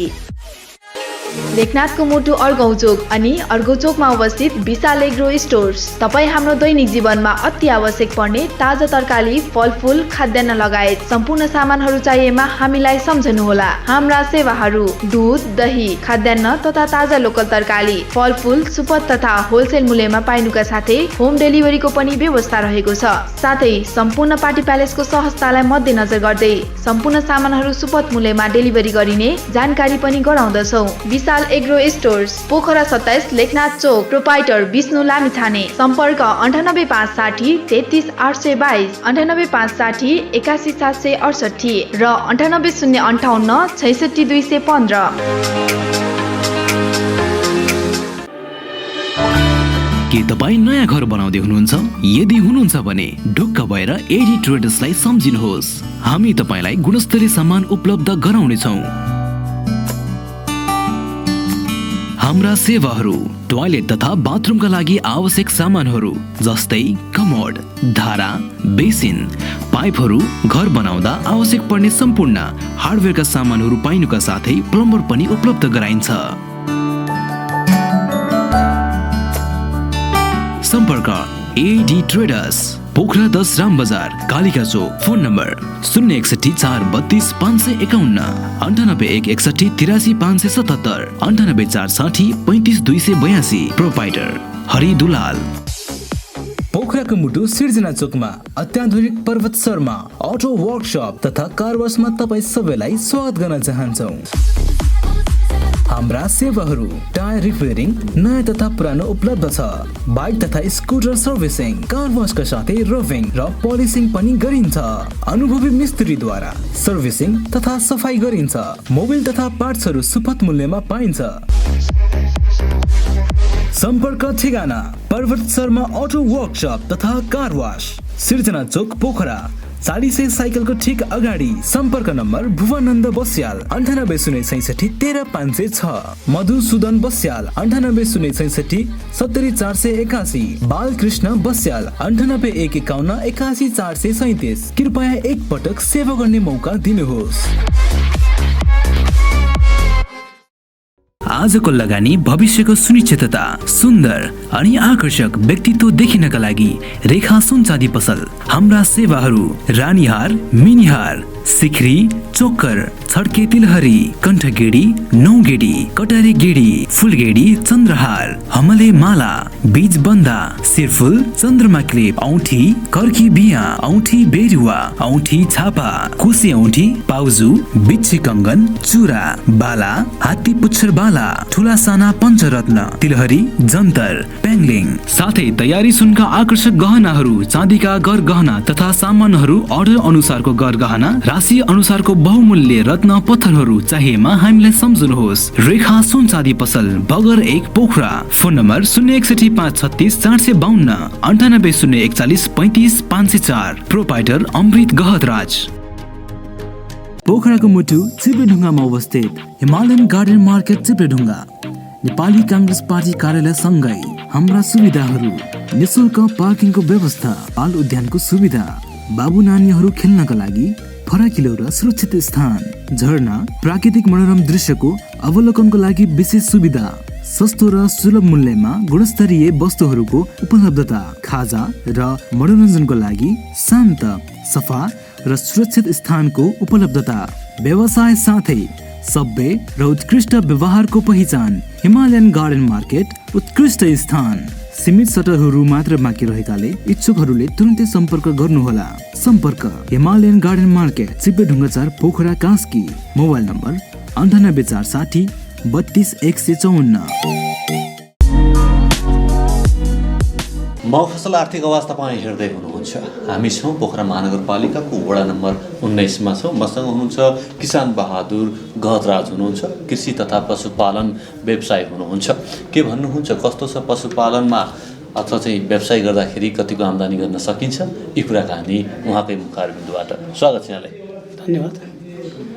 लेखनाथको मुटु अर्घौचोक अनि अर्घौचोकमा अवस्थित विशाल एग्रो स्टोर्स। तपाईँ हाम्रो दैनिक जीवनमा अति आवश्यक पर्ने ताजा तरकारी, फलफुल, खाद्यान्न लगायत सम्पूर्ण सामानहरू चाहिएमा हामीलाई सम्झनुहोला। हाम्रा सेवाहरू: दुध, दही, खाद्यान्न तथा ताजा लोकल तरकारी, फलफुल, सुपथ तथा होलसेल मूल्यमा पाइनुका साथै होम डेलिभरीको पनि व्यवस्था रहेको छ। साथै सम्पूर्ण पार्टी प्यालेसको सहजतालाई मध्यनजर गर्दै सम्पूर्ण सामानहरू सुपथ मूल्यमा डेलिभरी गरिने जानकारी पनि गराउँदछौँ। विशाल एग्रो स्टोर्स, पोखरा 27, लेखनाथ चोक। प्रोपाइटर विष्णु लामिछाने। सम्पर्क 98560 33 822 98560 81 768 र 98058 66 215। के तपाईँ नयाँ घर बनाउँदै हुनुहुन्छ? यदि हुनुहुन्छ भने ढुक्क भएर एडी ट्रेडर्सलाई सम्झिनुहोस्। हामी तपाईँलाई गुणस्तरीय सामान उपलब्ध गराउनेछौँ। हाम्रा सेवाहरू: टोयलेट तथा बाथरुमका लागि आवश्यक सामानहरू जस्तै कमोड, धारा, बेसिन, पाइपहरू, घर बनाउँदा आवश्यक पर्ने सम्पूर्ण हार्डवेयरका सामानहरू पाइनुका साथै प्लम्बर पनि उपलब्ध गराइन्छ। सम्पर्क AD traders, Pokhara 10 Ram Bazar, Kalika Chowk. Phone number 061 432 551 98 161 83 577 98 460 35 282। Proprietor Hari Dulal. पोखराको मुटु सिर्जना चोकमा अत्याधुनिक पर्वत शर्मा अटो वर्कशप तथा कार वासमा तपाईँ सबैलाई स्वागत गर्न चाहन्छौँ। हाम्रा सेवाहरू: टायर रिपेयरिङ नयाँ तथा पुरानो उपलब्ध छ, बाइक तथा स्कुटर सर्भिसिङ, कार वासका साथै रफिङ र पोलिसिङ पनि गरिन्छ। अनुभवी मिस्त्रीद्वारा सर्भिसिङ तथा सफाई गरिन्छ। मोबिल तथा पार्ट्सहरू सुपथ मूल्यमा पाइन्छ। सम्पर्क ठेगाना पर्वत शर्मा अटो वर्कशप तथा कार वास, सिर्जना चोक, पोखरा। 400 साइकलको ठिक अगाडि। सम्पर्क नम्बर भुवनन्द बस्याल 9806 13506, मधुसूदन बस्याल 9806 70481, बालकृष्ण बस्याल 9851 81 437। कृपया एक पटक सेवा गर्ने मौका दिनुहोस्। आजको लगानी भविष्यको सुनिश्चितता, सुन्दर अनि आकर्षक व्यक्तित्व देखिनका लागि रेखा सुनचाँदी पसल। हाम्रा सेवाहरू: रानीहार, मिनिहार, सिख्री, चोकर, छड्के तिलहरी, कण्ठगेडी, नौगेडी, कटारे गेडी, फुलगेडी, चन्द्रहार, हमले माला, बीज बन्दा, सिरफुल, चन्द्रमा क्लिप, औँठी, कर्की बिया, औँठी बेरुवा, औँठी छापा, कुसी औँठी, पाउजु, बिच्छी कङ्गन, चुरा, बाला, हात्ती पुच्छर बाला, ठुला साना पञ्चरत्न, तिलहरी, जन्तर, प्याङलिङ, साथै तयारी सुनका आकर्षक गहनाहरू, चाँदीका गर गहना तथा सामानहरू अर्डर अनुसारको गर गहना, राशि अनुसारको बहुमूल्य रत्न पत्थरहरू चाहिएमा हामीलाई सम्झनुहोस्। रेखा सुन चाँदी पसल, Bagar 1, Pokhara. Phone number 061 536 452, 98 041 35 504। Proprietor Amrit Gahatraj. पोखराको मुटु चिप्लेढुङ्गामा अवस्थित Himalayan garden market Chipledhunga Nepali Congress party कार्यालय सँगै हाम्रा सुविधाहरू: निशुल्क पार्किङको व्यवस्था, बाल उद्यानको सुविधा, बाबु नानीहरू खेल्नका लागि फराकिलो र सुरक्षित स्थान, झरना, प्राकृतिक मनोरम दृश्यको अवलोकनको लागि विशेष सुविधा, सस्तो र सुलभ मूल्यमा गुणस्तरीय वस्तुहरूको उपलब्धता, खाजा र मनोरञ्जनको लागि शान्त, सफा र सुरक्षित स्थानको उपलब्धता, व्यवसाय साथै सभ्य र उत्कृष्ट व्यवहारको पहिचान। हिमालयन गार्डन मार्केट उत्कृष्ट स्थान। सीमित सटरहरू मात्र बाँकी रहेकाले इच्छुकहरूले तुरन्तै सम्पर्क गर्नुहोला। सम्पर्क Himalayan garden market, Chipledhunga 4, Pokhara, Kaski. Mobile number 98 460 32 154। मफसल आर्थिक आवाज तपाईँ हेर्दै हुनुहुन्छ। हामी छौँ पोखरा महानगरपालिकाको वडा नम्बर 19मा छौँ। मसँग हुनुहुन्छ किसान बहादुर गहतराज हुनुहुन्छ, कृषि तथा पशुपालन व्यवसाय हुनुहुन्छ। के भन्नुहुन्छ, कस्तो छ पशुपालनमा अथवा चाहिँ व्यवसाय गर्दाखेरि कतिको आम्दानी गर्न सकिन्छ, यी कुराकानी उहाँकै मुखारबिन्दुबाट। स्वागत छ यहाँलाई। धन्यवाद।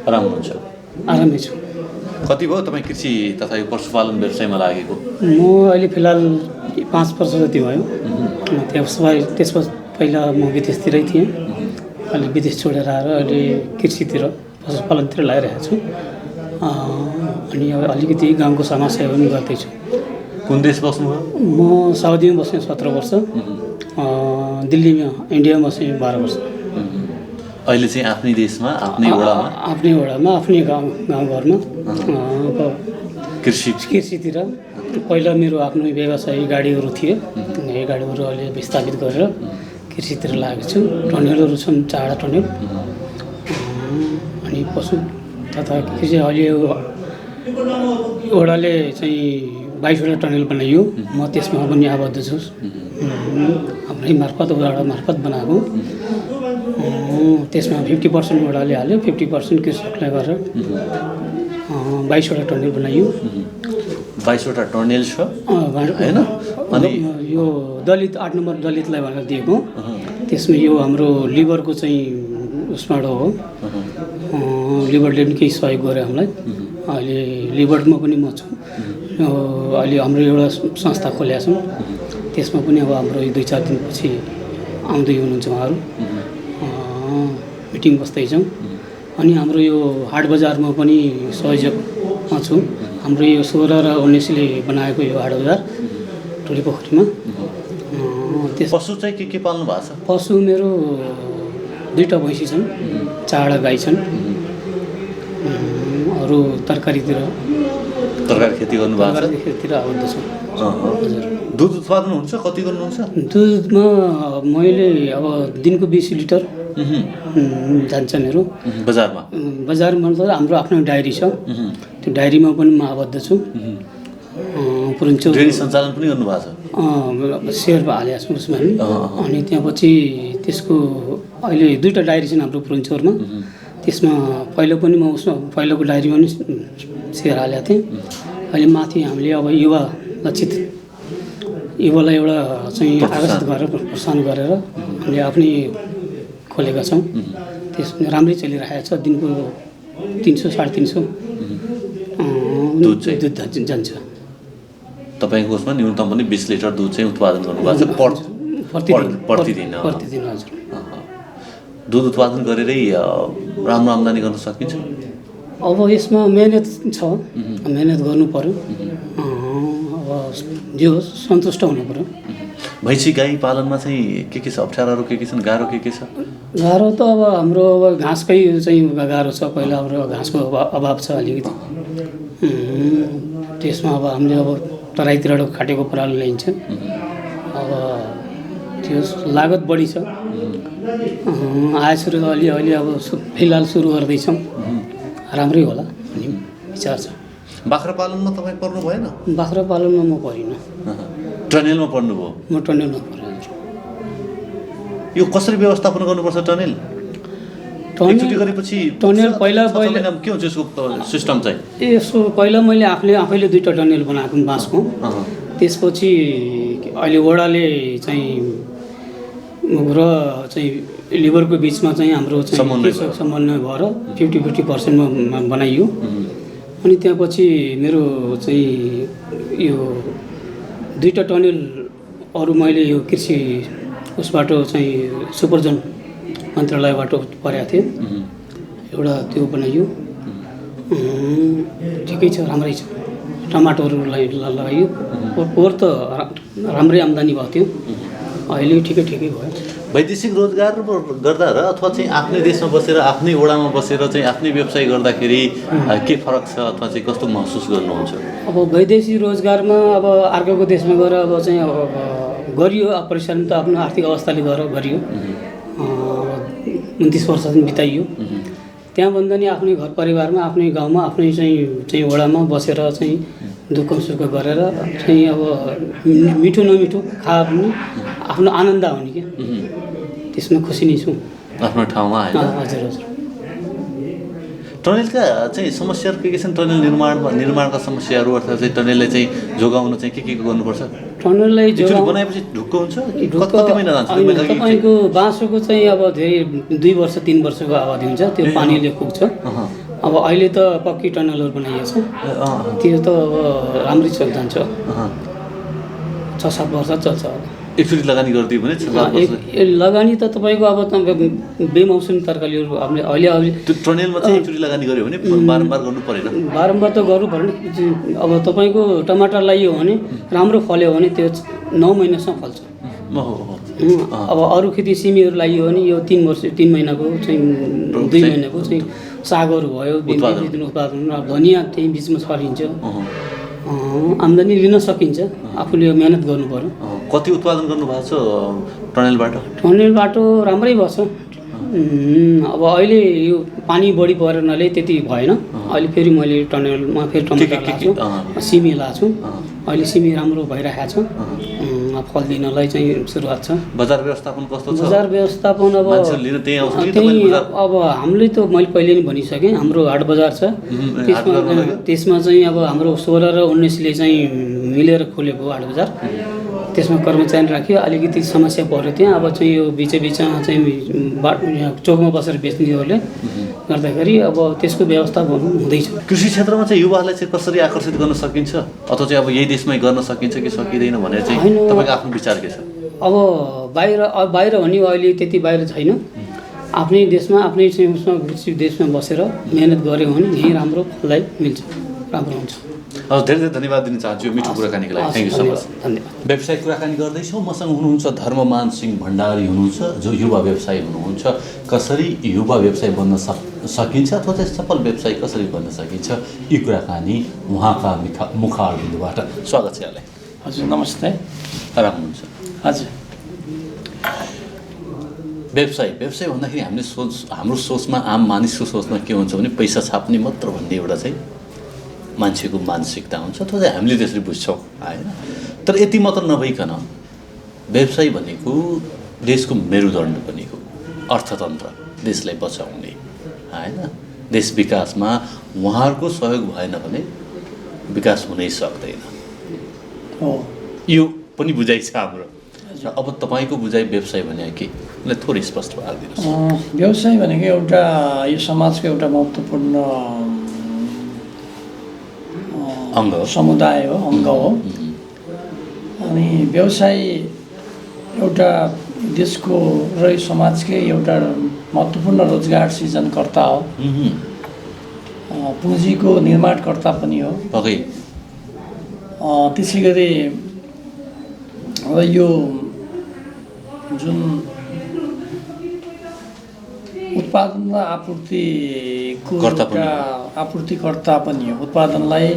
आराम हुनुहुन्छ? आरामै छु। कति भयो तपाईँ कृषि तथा यो पशुपालन व्यवसायमा लागेको? म अहिले फिलहाल 5 वर्ष जति भयो। त्यसपछि पहिला म विदेशतिरै थिएँ। अहिले विदेश छोडेर आएर अहिले कृषितिर पशुपालनतिर लागिरहेको छु। अनि अब अलिकति गाउँको समाजसेवा पनि गर्दैछु। कुन देश बस्नुभयो? म साउदीमा बसेँ 17 वर्ष, दिल्लीमा इन्डियामा बसेँ 12 वर्ष। अहिले चाहिँ आफ्नै देशमा, आफ्नै वडामा, आफ्नै गाउँघरमा कृषितिर। पहिला मेरो आफ्नो व्यवसायी गाडीहरू थिए। यही गाडीहरू अहिले विस्थापित गरेर कृषितिर लागेको छु। टनेलहरू छन्, 4 टनेल। अनि पशु तथा कृषि अहिले वडाले चाहिँ 22वटा टनेल बनाइयो। म त्यसमा पनि आबद्ध छु। हाम्रै मार्फत, वडा मार्फत बनाएको। त्यसमा 50% वडाले हाल्यो, 50% कृषकलाई गरेर 22वटा टनेल बनाइयो। 22वटा टनेल छ हैन? अनि यो दलित 8 नम्बर दलितलाई भनेर दिएको। त्यसमा यो हाम्रो लिभरको चाहिँ उसबाट हो। लिभरले पनि केही सहयोग गर्यो हामीलाई। अहिले लिभरमा पनि म छु। अहिले हाम्रो एउटा संस्था खोलेका छौँ। त्यसमा पनि अब हाम्रो 2-4 दिनपछि आउँदै हुनुहुन्छ उहाँहरू। मिटिङ बस्दैछौँ। अनि हाम्रो यो हाट बजारमा पनि सहयोगमा छु। हाम्रो यो 16 र 19ले बनाएको यो हाट बजार टोली पोखरीमा। पशु चाहिँ के पाल्नु भएको छ? पशु मेरो 2टा भैँसी छन्, 4वटा गाई छन्। अरू तरकारी खेती गर्नुभएको छ? तरकारी खेतीतिर आबद्ध छु। दुध उत्पादन हुन्छ? कति गर्नुहुन्छ? दुधमा मैले अब दिनको 20 लिटर जान्छ मेरो। बजारमा त हाम्रो आफ्नो डायरी छ। त्यो डायरीमा पनि म आबद्ध छु। डेरी सञ्चालन पनि गर्नुभएको छ? सेयरमा हालेको छु उसमा। अनि त्यहाँपछि त्यसको अहिले 2टा डायरी छन् हाम्रो पुरुन्चोरमा। त्यसमा पहिलो पनि म उसमा पहिलोको डायरीमा पनि सेयर हालेको थिएँ। अहिले माथि हामीले अब युवा लक्षित युवालाई एउटा चाहिँ आकर्षित गरेर प्रोत्साहन गरेर हामीले आफ्नै खोलेका छौँ। त्यसमा राम्रै चलिरहेको छ। दिनको 300-350 दुध जान्छ। तपाईँको उसमा न्यूनतम पनि 20 लिटर दुध चाहिँ उत्पादन गर्नुभएको छ प्रतिदिन? हजुर। दुध उत्पादन गरेरै राम्रो आम्दानी गर्न सकिन्छ? अब यसमा मेहनत छ, मेहनत गर्नु पर्यो। अब जो सन्तुष्ट हुनु पर्यो। भैँसी गाई पालनमा चाहिँ के छ अप्ठ्याराहरू, के छन्, गाह्रो के छ? गाह्रो त अब हाम्रो अब घाँसकै चाहिँ गाह्रो छ। पहिला हाम्रो घाँसको अभाव छ अलिकति। त्यसमा अब हामीले अब तराईतिरबाट काटेको परालो ल्याइन्छ। अब त्यो लागत बढी छ। आय सुरु अलि अब फिलहाल सुरु गर्दैछौँ। राम्रै होला भन्ने विचार छ। बाख्रा पालनमा तपाईँ पर्नु भएन? बाख्रा पालनमा म परिनँ। टनेलमा पर्नुभयो? म टनेलमा परेँ। यो कसरी व्यवस्थापन गर्नुपर्छ टनेल? एकचोटि गरेपछि टनेल पहिला के हुन्छ यसको सिस्टम चाहिँ? यसो पहिला मैले आफैले 2टा टनेल बनाएको बाँसको। त्यसपछि अहिले वडाले चाहिँ र चाहिँ लिभरको बिचमा चाहिँ हाम्रो चाहिँ समन्वय भएर 50-50% बनाइयो। अनि त्यसपछि मेरो चाहिँ यो 2टा टनेल अरू मैले यो कृषि उसबाट चाहिँ सुपरजन मन्त्रालयबाट परेको थिएँ। एउटा त्यो बनाइयो। ठिकै छ, राम्रै छ। टमाटरहरूलाई लगाइयो। पोहोर त राम्रै आम्दानी भएको थियो। अहिले ठिकै भयो। वैदेशिक रोजगार गर्दा र अथवा चाहिँ आफ्नै देशमा बसेर आफ्नै वडामा बसेर चाहिँ आफ्नै व्यवसाय गर्दाखेरि के फरक छ अथवा चाहिँ कस्तो महसुस गर्नुहुन्छ? अब वैदेशिक रोजगारमा अब अर्कोको देशमा गएर अब चाहिँ गरियो। परिश्रम त आफ्नो आर्थिक अवस्थाले गएर गरियो। 29 वर्ष बिताइयो। त्यहाँ भन्दा नि आफ्नै घर परिवारमा आफ्नै गाउँमा आफ्नै चाहिँ वडामा बसेर चाहिँ दुःख सुख गरेर चाहिँ अब मिठो नमिठो खाए पनि आफ्नो आनन्द आउने क्या। त्यसमा खुसी नै छु आफ्नो ठाउँमा। हजुर हजुर। टनेलका चाहिँ समस्याहरू के छन्? टनेल निर्माणका समस्याहरू अर्थात् चाहिँ टनेललाई चाहिँ जोगाउन चाहिँ के गर्नुपर्छ? टनेललाई बनाएपछि ढुक्क हुन्छ? कति महिना जान्छ? तपाईँको बाँसोको चाहिँ अब धेरै 2 वर्ष 3 वर्षको अवधि हुन्छ। त्यो पानीले पुग्छ। अब अहिले त पक्की टनलहरू बनाइएको छ। त्यो त अब राम्रै जान्छ। 6-7 वर्ष चल्छ। एकचोटि लगानी गरिदियो भने लगानी त तपाईँको अब बेमौसमी तरकारीहरू अहिले त्यो टनेलमा चाहिँ एकचोटि लगानी गर्यो भने बारम्बार गर्नु परेन? बारम्बार त गर्नु परेन। अब तपाईँको टमाटर लगाइयो भने राम्रो फल्यो भने त्यो 9 महिनासम्म फल्छ। अब अरू खेती सिमीहरू लगाइयो भने यो 3 महिनाको चाहिँ 2 महिनाको चाहिँ सागहरू भयो, उत्पादन। धनियाँ त्यही बिचमा छरिन्छ। आम्दानी लिन सकिन्छ। आफूले मेहनत गर्नु पर्यो। कति उत्पादन गर्नुभएको छ टनेलबाट? टनेलबाट राम्रै भएको छ। अब अहिले यो पानी बढी परेनाले त्यति भएन। अहिले फेरि मैले टनेलमा फेरि टमाटर लगाएको छु। सिमी लगाएको छु। अहिले सिमी राम्रो भइरहेको छ। फल दिनलाई चाहिँ सुरुवात छ। बजार व्यवस्थापन कस्तो छ? बजार व्यवस्थापन अब अब हामीले त मैले पहिले नै भनिसकेँ। हाम्रो हाट बजार छ। त्यसमा चाहिँ अब हाम्रो 16 र 19ले चाहिँ मिलेर खोलेको हाट बजार। त्यसमा कर्मचारी राख्यो। अलिकति समस्या पऱ्यो त्यहाँ। अब चाहिँ यो बिचमा चाहिँ चोकमा बसेर बेच्नेहरूले गर्दाखेरि अब त्यसको व्यवस्था हुँदैछ। कृषि क्षेत्रमा चाहिँ युवाहरूलाई चाहिँ कसरी आकर्षित गर्न सकिन्छ अथवा चाहिँ अब यही देशमै गर्न सकिन्छ कि सकिँदैन भनेर चाहिँ तपाईँको आफ्नो विचार के छ? अब बाहिर भने अहिले त्यति बाहिर छैन। आफ्नै देशमा आफ्नै उसमा कृषि देशमा बसेर मेहनत गऱ्यो भने यहीँ राम्रो फललाई मिल्छ, राम्रो हुन्छ। धेरै धन्यवाद दिन चाहन्छु मिठो कुराकानीको लागि। Thank you so much. व्यवसायिक कुराकानी गर्दैछौँ। मसँग हुनुहुन्छ धर्ममान सिंह भण्डारी हुनुहुन्छ जो युवा व्यवसायी हुनुहुन्छ। कसरी युवा व्यवसायी बन्न सकिन्छ अथवा चाहिँ सफल व्यवसायी कसरी बन्न सकिन्छ यी कुराकानी उहाँका मुखारबिन्दुबाट। स्वागत छ यहाँलाई। हजुर नमस्ते। आराम हुनुहुन्छ? हजुर। व्यवसाय भन्दाखेरि हाम्रो सोचमा आम मानिसको सोचमा के हुन्छ भने पैसा छाप्ने मात्र भन्ने एउटा चाहिँ मान्छेको मानसिकता हुन्छ। अथवा चाहिँ हामीले त्यसरी बुझ्छौँ होइन। तर यति मात्र नभइकन व्यवसाय भनेको देशको मेरुदण्ड पनि हो। अर्थतन्त्र देशलाई बचाउने होइन। देश विकासमा उहाँहरूको सहयोग भएन भने विकास हुनै सक्दैन। यो पनि बुझाइ छ हाम्रो। अब तपाईँको बुझाइ व्यवसाय भने के मलाई थोरै स्पष्ट पारिदिनुहोस्। व्यवसाय भनेको एउटा यो समाजको एउटा महत्त्वपूर्ण अङ्ग समुदाय हो, अङ्ग हो। अनि व्यवसाय एउटा देशको र समाजकै एउटा महत्त्वपूर्ण रोजगार सृजनकर्ता हो। पुँजीको निर्माणकर्ता पनि हो। त्यसै गरी अब यो जुन उत्पादन र आपूर्तिको आपूर्तिकर्ता पनि हो। उत्पादनलाई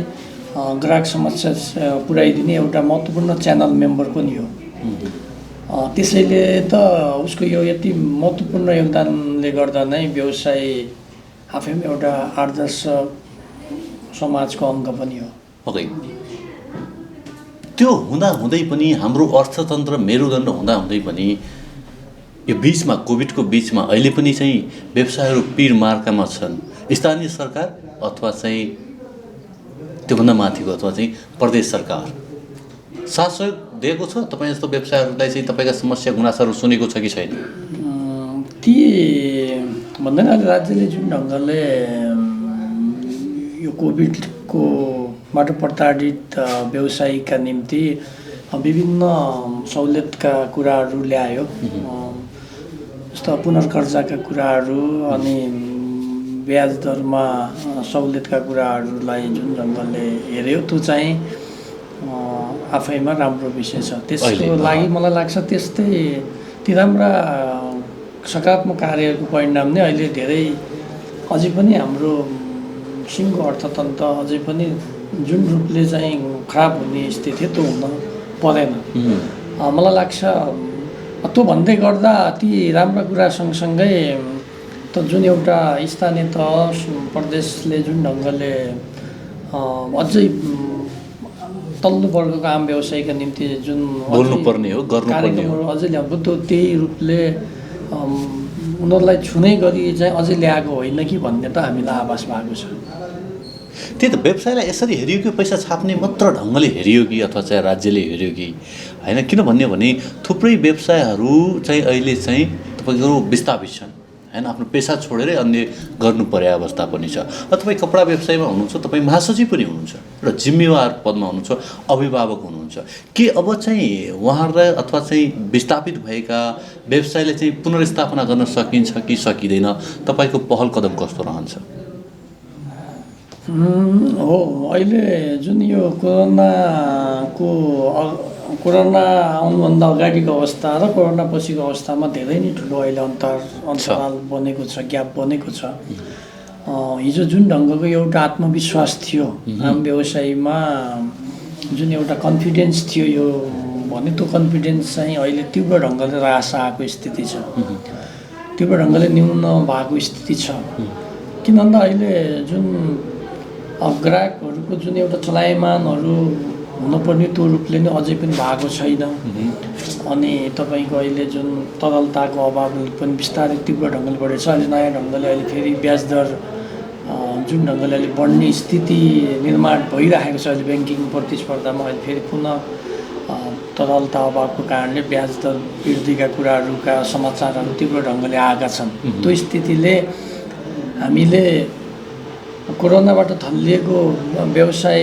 ग्राहक समक्ष पुर्याइदिने एउटा महत्त्वपूर्ण च्यानल मेम्बर पनि हो। त्यसैले त उसको यो यति महत्त्वपूर्ण योगदानले गर्दा नै व्यवसाय आफैमा एउटा आदर्श समाजको अङ्ग पनि हो। ओके, त्यो हुँदै पनि हाम्रो अर्थतन्त्र मेरुदण्ड हुँदै पनि यो बिचमा कोभिडको बिचमा अहिले पनि चाहिँ व्यवसायहरू पीर मार्कामा छन्। स्थानीय सरकार अथवा चाहिँ त्योभन्दा माथिको अथवा चाहिँ प्रदेश सरकार साथ सहयोग दिएको छ तपाईँ जस्तो व्यवसायहरूलाई चाहिँ तपाईँका समस्या गुनासाहरू सुनेको छ कि छैन? ती भन्दैन, अहिले राज्यले जुन ढङ्गले यो कोभिडकोबाट प्रताडित व्यवसायीका निम्ति विभिन्न सहुलियतका कुराहरू ल्यायो, जस्तो पुनर्कर्जाका कुराहरू अनि ब्याज दरमा सहुलियतका कुराहरूलाई जुन ढङ्गले हेऱ्यो त्यो चाहिँ आफैमा राम्रो विषय छ। त्यसको लागि मलाई लाग्छ त्यस्तै ती राम्रा सकारात्मक कार्यहरूको परिणाम नै अहिले धेरै अझै पनि हाम्रो सिङ्गो अर्थतन्त्र अझै पनि जुन रूपले चाहिँ खराब हुने स्थिति त्यो हुन परेन। मलाई लाग्छ त्यो भन्दै गर्दा ती राम्रा कुरा सँगसँगै त जुन एउटा स्थानीय तह प्रदेशले जुन ढङ्गले अझै तल्लो वर्गको आम व्यवसायीका निम्ति जुन बोल्नुपर्ने हो गर्नुपर्ने हो अझै ल्याएको त्यो त्यही रूपले उनीहरूलाई छुने गरी चाहिँ अझै ल्याएको होइन कि भन्ने त हामीलाई आभास भएको छ। त्यही त व्यवसायलाई यसरी हेरियो कि पैसा छाप्ने मात्र ढङ्गले हेरियो कि अथवा चाहिँ राज्यले हेऱ्यो कि होइन? किन भन्यो भने थुप्रै व्यवसायहरू चाहिँ अहिले चाहिँ तपाईँको विस्थापित छन् होइन, आफ्नो पेसा छोडेरै अन्य गर्नु पर्ने अवस्था पनि छ। तपाईँ कपडा व्यवसायमा हुनुहुन्छ, तपाईँ महासचिव पनि हुनुहुन्छ र जिम्मेवार पदमा हुनुहुन्छ, अभिभावक हुनुहुन्छ। के अब चाहिँ उहाँहरूलाई अथवा चाहिँ विस्थापित भएका व्यवसायले चाहिँ पुनर्स्थापना गर्न सकिन्छ कि सकिँदैन? तपाईँको पहल कदम कस्तो रहन्छ? हो, अहिले जुन यो कोरोना आउनुभन्दा अगाडिको अवस्था र कोरोना पछिको अवस्थामा धेरै नै ठुलो अहिले अन्तराल बनेको छ, ग्याप बनेको छ। हिजो जुन ढङ्गको एउटा आत्मविश्वास थियो आम व्यवसायीमा, जुन एउटा कन्फिडेन्स थियो यो भने त्यो कन्फिडेन्स चाहिँ अहिले तीव्र ढङ्गले ह्रास आएको स्थिति छ, तीव्र ढङ्गले न्यून भएको स्थिति छ। किन भन्दा अहिले जुन ग्राहकहरूको जुन एउटा चलायमानहरू हुनुपर्ने त्यो रूपले नै अझै पनि भएको छैन। अनि तपाईँको अहिले जुन तरलताको अभावले पनि बिस्तारै तीव्र ढङ्गले बढेको छ। अहिले नयाँ ढङ्गले अहिले फेरि ब्याज दर जुन ढङ्गले अहिले बढ्ने स्थिति निर्माण भइरहेको छ। अहिले ब्याङ्किङ प्रतिस्पर्धामा अहिले फेरि पुनः तरलता अभावको कारणले ब्याज दर वृद्धिका कुराहरूका समाचारहरू तीव्र ढङ्गले आएका छन्। त्यो स्थितिले हामीले कोरोनाबाट थल्लिएको व्यवसाय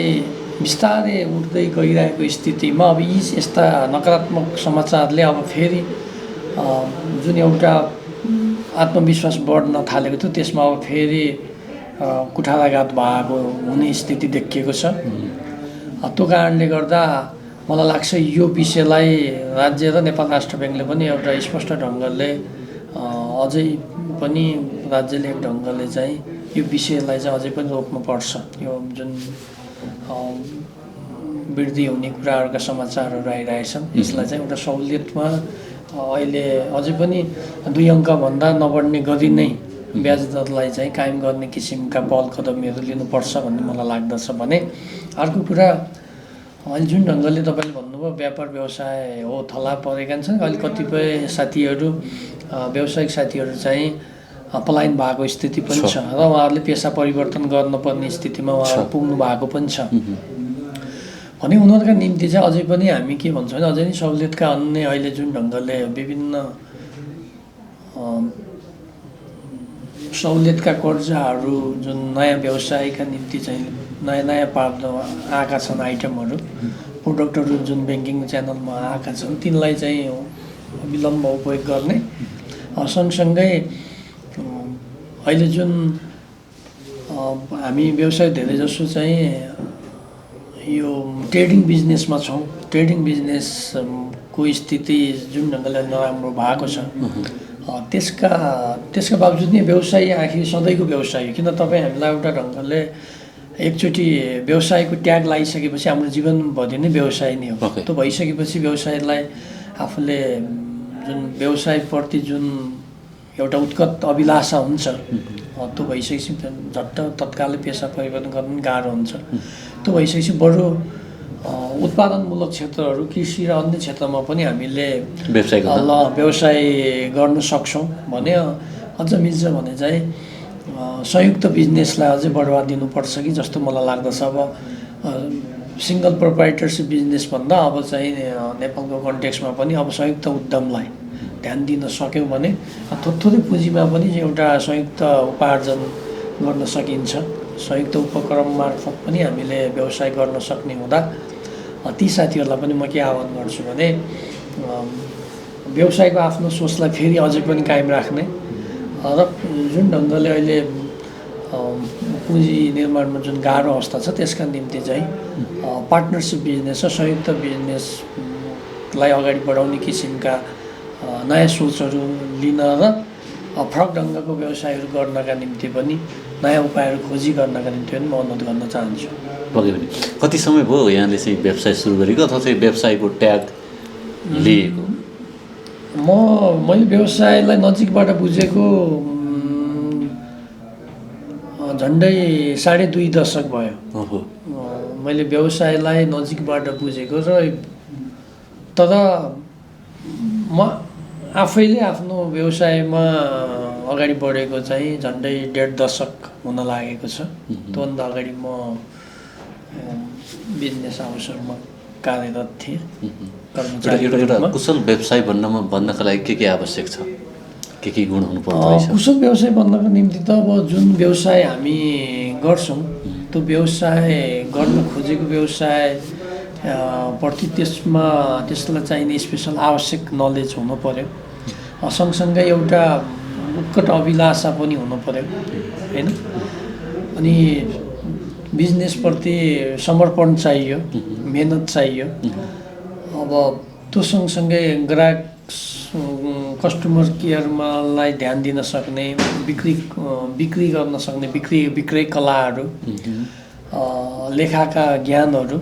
बिस्तारै उठ्दै गइरहेको स्थितिमा अब यी यस्ता नकारात्मक समाचारले अब फेरि जुन एउटा आत्मविश्वास बढ्न थालेको थियो त्यसमा अब फेरि कुठाराघात भएको हुने स्थिति देखिएको छ। त्यो कारणले गर्दा मलाई लाग्छ यो विषयलाई राज्य र नेपाल राष्ट्र ब्याङ्कले पनि एउटा स्पष्ट ढङ्गले अझै पनि राज्यले एक ढङ्गले चाहिँ यो विषयलाई चाहिँ अझै पनि रोक्नुपर्छ। यो जुन वृद्धि हुने कुराहरूका समाचारहरू आइरहेछन् यसलाई चाहिँ एउटा सहुलियतमा अहिले अझै पनि 2 अङ्कभन्दा नबढ्ने गरी नै ब्याज दरलाई चाहिँ कायम गर्ने किसिमका पहल कदमहरू लिनुपर्छ भन्ने मलाई लाग्दछ। भने अर्को कुरा अहिले जुन ढङ्गले तपाईँले भन्नुभयो व्यापार व्यवसाय हो थला परेका छन्। अहिले कतिपय साथीहरू व्यावसायिक साथीहरू चाहिँ पलायन भएको स्थिति पनि छ र उहाँहरूले पेसा परिवर्तन गर्नुपर्ने स्थितिमा उहाँहरू पुग्नु भएको पनि छ। भने उनीहरूका निम्ति चाहिँ अझै पनि हामी के भन्छौँ भने अझै नै सहुलियतका अन्य अहिले जुन ढङ्गले विभिन्न सहुलियतका कर्जाहरू जुन नयाँ व्यवसायका निम्ति चाहिँ नयाँ पार्न आएका छन् आइटमहरू प्रोडक्टहरू जुन ब्याङ्किङ च्यानलमा आएका छन् तिनलाई चाहिँ विलम्ब उपयोग गर्ने सँगसँगै अहिले जुन हामी व्यवसाय धेरै जसो चाहिँ यो ट्रेडिङ बिजनेसमा छौँ। ट्रेडिङ बिजनेसको स्थिति जुन ढङ्गले नराम्रो भएको छ त्यसका बावजुद नि व्यवसाय आखिर सधैँको व्यवसाय हो। किन तपाईँ हामीलाई एउटा ढङ्गले एकचोटि व्यवसायको ट्याग लगाइसकेपछि हाम्रो जीवनभरि नै व्यवसाय नै हो। त्यो भइसकेपछि व्यवसायलाई आफूले जुन व्यवसायप्रति जुन एउटा उत्कट अभिलाषा हुन्छ त्यो भइसकेपछि झट्ट तत्कालै पेसा परिवर्तन गर्नु पनि गाह्रो हुन्छ। त्यो भइसकेपछि बरु उत्पादनमूलक क्षेत्रहरू कृषि र अन्य क्षेत्रमा पनि हामीले व्यवसाय गर्न सक्छौँ भने अझ मिल्छ भने चाहिँ संयुक्त बिजनेसलाई अझै बढावा दिनुपर्छ कि जस्तो मलाई लाग्दछ। अब सिङ्गल प्रोप्राइटरसिप बिजनेसभन्दा अब चाहिँ नेपालको कन्टेक्समा पनि अब संयुक्त उद्यमलाई ध्यान दिन सक्यौँ भने थोरै पुँजीमा पनि एउटा संयुक्त उपार्जन गर्न सकिन्छ। संयुक्त उपक्रम मार्फत पनि हामीले व्यवसाय गर्न सक्ने हुँदा ती साथीहरूलाई पनि म के आह्वान गर्छु भने व्यवसायको आफ्नो सोचलाई फेरि अझै पनि कायम राख्ने र जुन ढङ्गले अहिले पुँजी निर्माणमा जुन गाह्रो अवस्था छ त्यसका निम्ति चाहिँ पार्टनरसिप बिजनेस र संयुक्त बिजनेसलाई अगाडि बढाउने किसिमका नयाँ सोचहरू लिन र फरक ढङ्गको व्यवसायहरू गर्नका निम्ति पनि नयाँ उपायहरू खोजी गर्नका निम्ति पनि म अनुरोध गर्न चाहन्छु। पक्कै पनि कति समय भयो यहाँले चाहिँ व्यवसाय सुरु गरेको अथवा चाहिँ व्यवसायको ट्याग लिएको? मैले व्यवसायलाई नजिकबाट बुझेको झन्डै 2.5 दशक भयो। मैले व्यवसायलाई नजिकबाट बुझेको र तर म आफैले आफ्नो व्यवसायमा अगाडि बढेको चाहिँ झन्डै 1.5 दशक हुन लागेको छ। त्योभन्दा अगाडि म बिजनेस अवसरमा कार्यरत थिएँ। एउटा कुशल व्यवसाय भन्नका लागि के आवश्यक छ, के गुण हुनुपर्छ? कुशल व्यवसाय बन्नको निम्ति त अब जुन व्यवसाय हामी गर्छौँ त्यो व्यवसाय गर्न खोजेको व्यवसाय प्रति त्यसलाई चाहिने स्पेसल आवश्यक नलेज हुनु पर्यो। सँगसँगै एउटा उत्कट अभिलाषा पनि हुनु पर्यो होइन। अनि बिजनेसप्रति समर्पण चाहियो, मेहनत चाहियो। अब त्यो सँगसँगै ग्राहक कस्टमर केयरमालाई ध्यान दिन सक्ने, बिक्री गर्न सक्ने विक्रय कलाहरू, लेखाका ज्ञानहरू,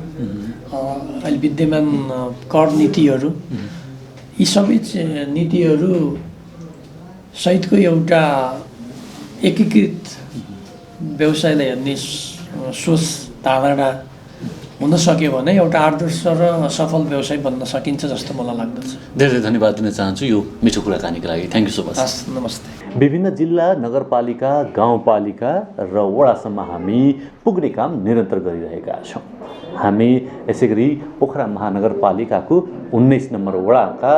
अहिले विद्यमान कर नीतिहरू, यी सबै नीतिहरू सहितको एउटा एकीकृत व्यवसायलाई हेर्ने सोच धारणा हुन सक्यो भने एउटा आदर्श र सफल व्यवसाय बन्न सकिन्छ जस्तो मलाई लाग्दछ। धेरै धन्यवाद दिन चाहन्छु यो मिठो कुराकानीको लागि। Thank you so much. नमस्ते। विभिन्न जिल्ला, नगरपालिका, गाउँपालिका र वडासम्म हामी पुग्ने काम निरन्तर गरिरहेका छौँ। हामी यसै गरी पोखरा महानगरपालिकाको 19 नम्बर वडाका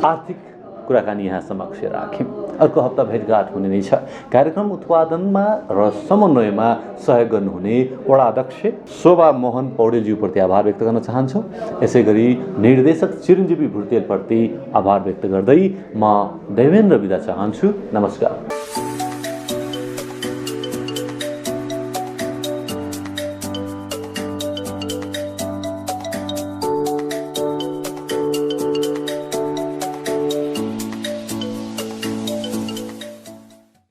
आर्थिक कुराकानी यहाँ समक्ष राख्यौँ। अर्को हप्ता भेटघाट हुने नै छ। कार्यक्रम उत्पादनमा र समन्वयमा सहयोग गर्नुहुने वडा अध्यक्ष शोभा मोहन पौडेलज्यूप्रति आभार व्यक्त गर्न चाहन्छौँ। यसै गरी निर्देशक चिरञ्जीवी भुर्तेलप्रति आभार व्यक्त गर्दै म देवेन्द्र बिदा चाहन्छु। नमस्कार।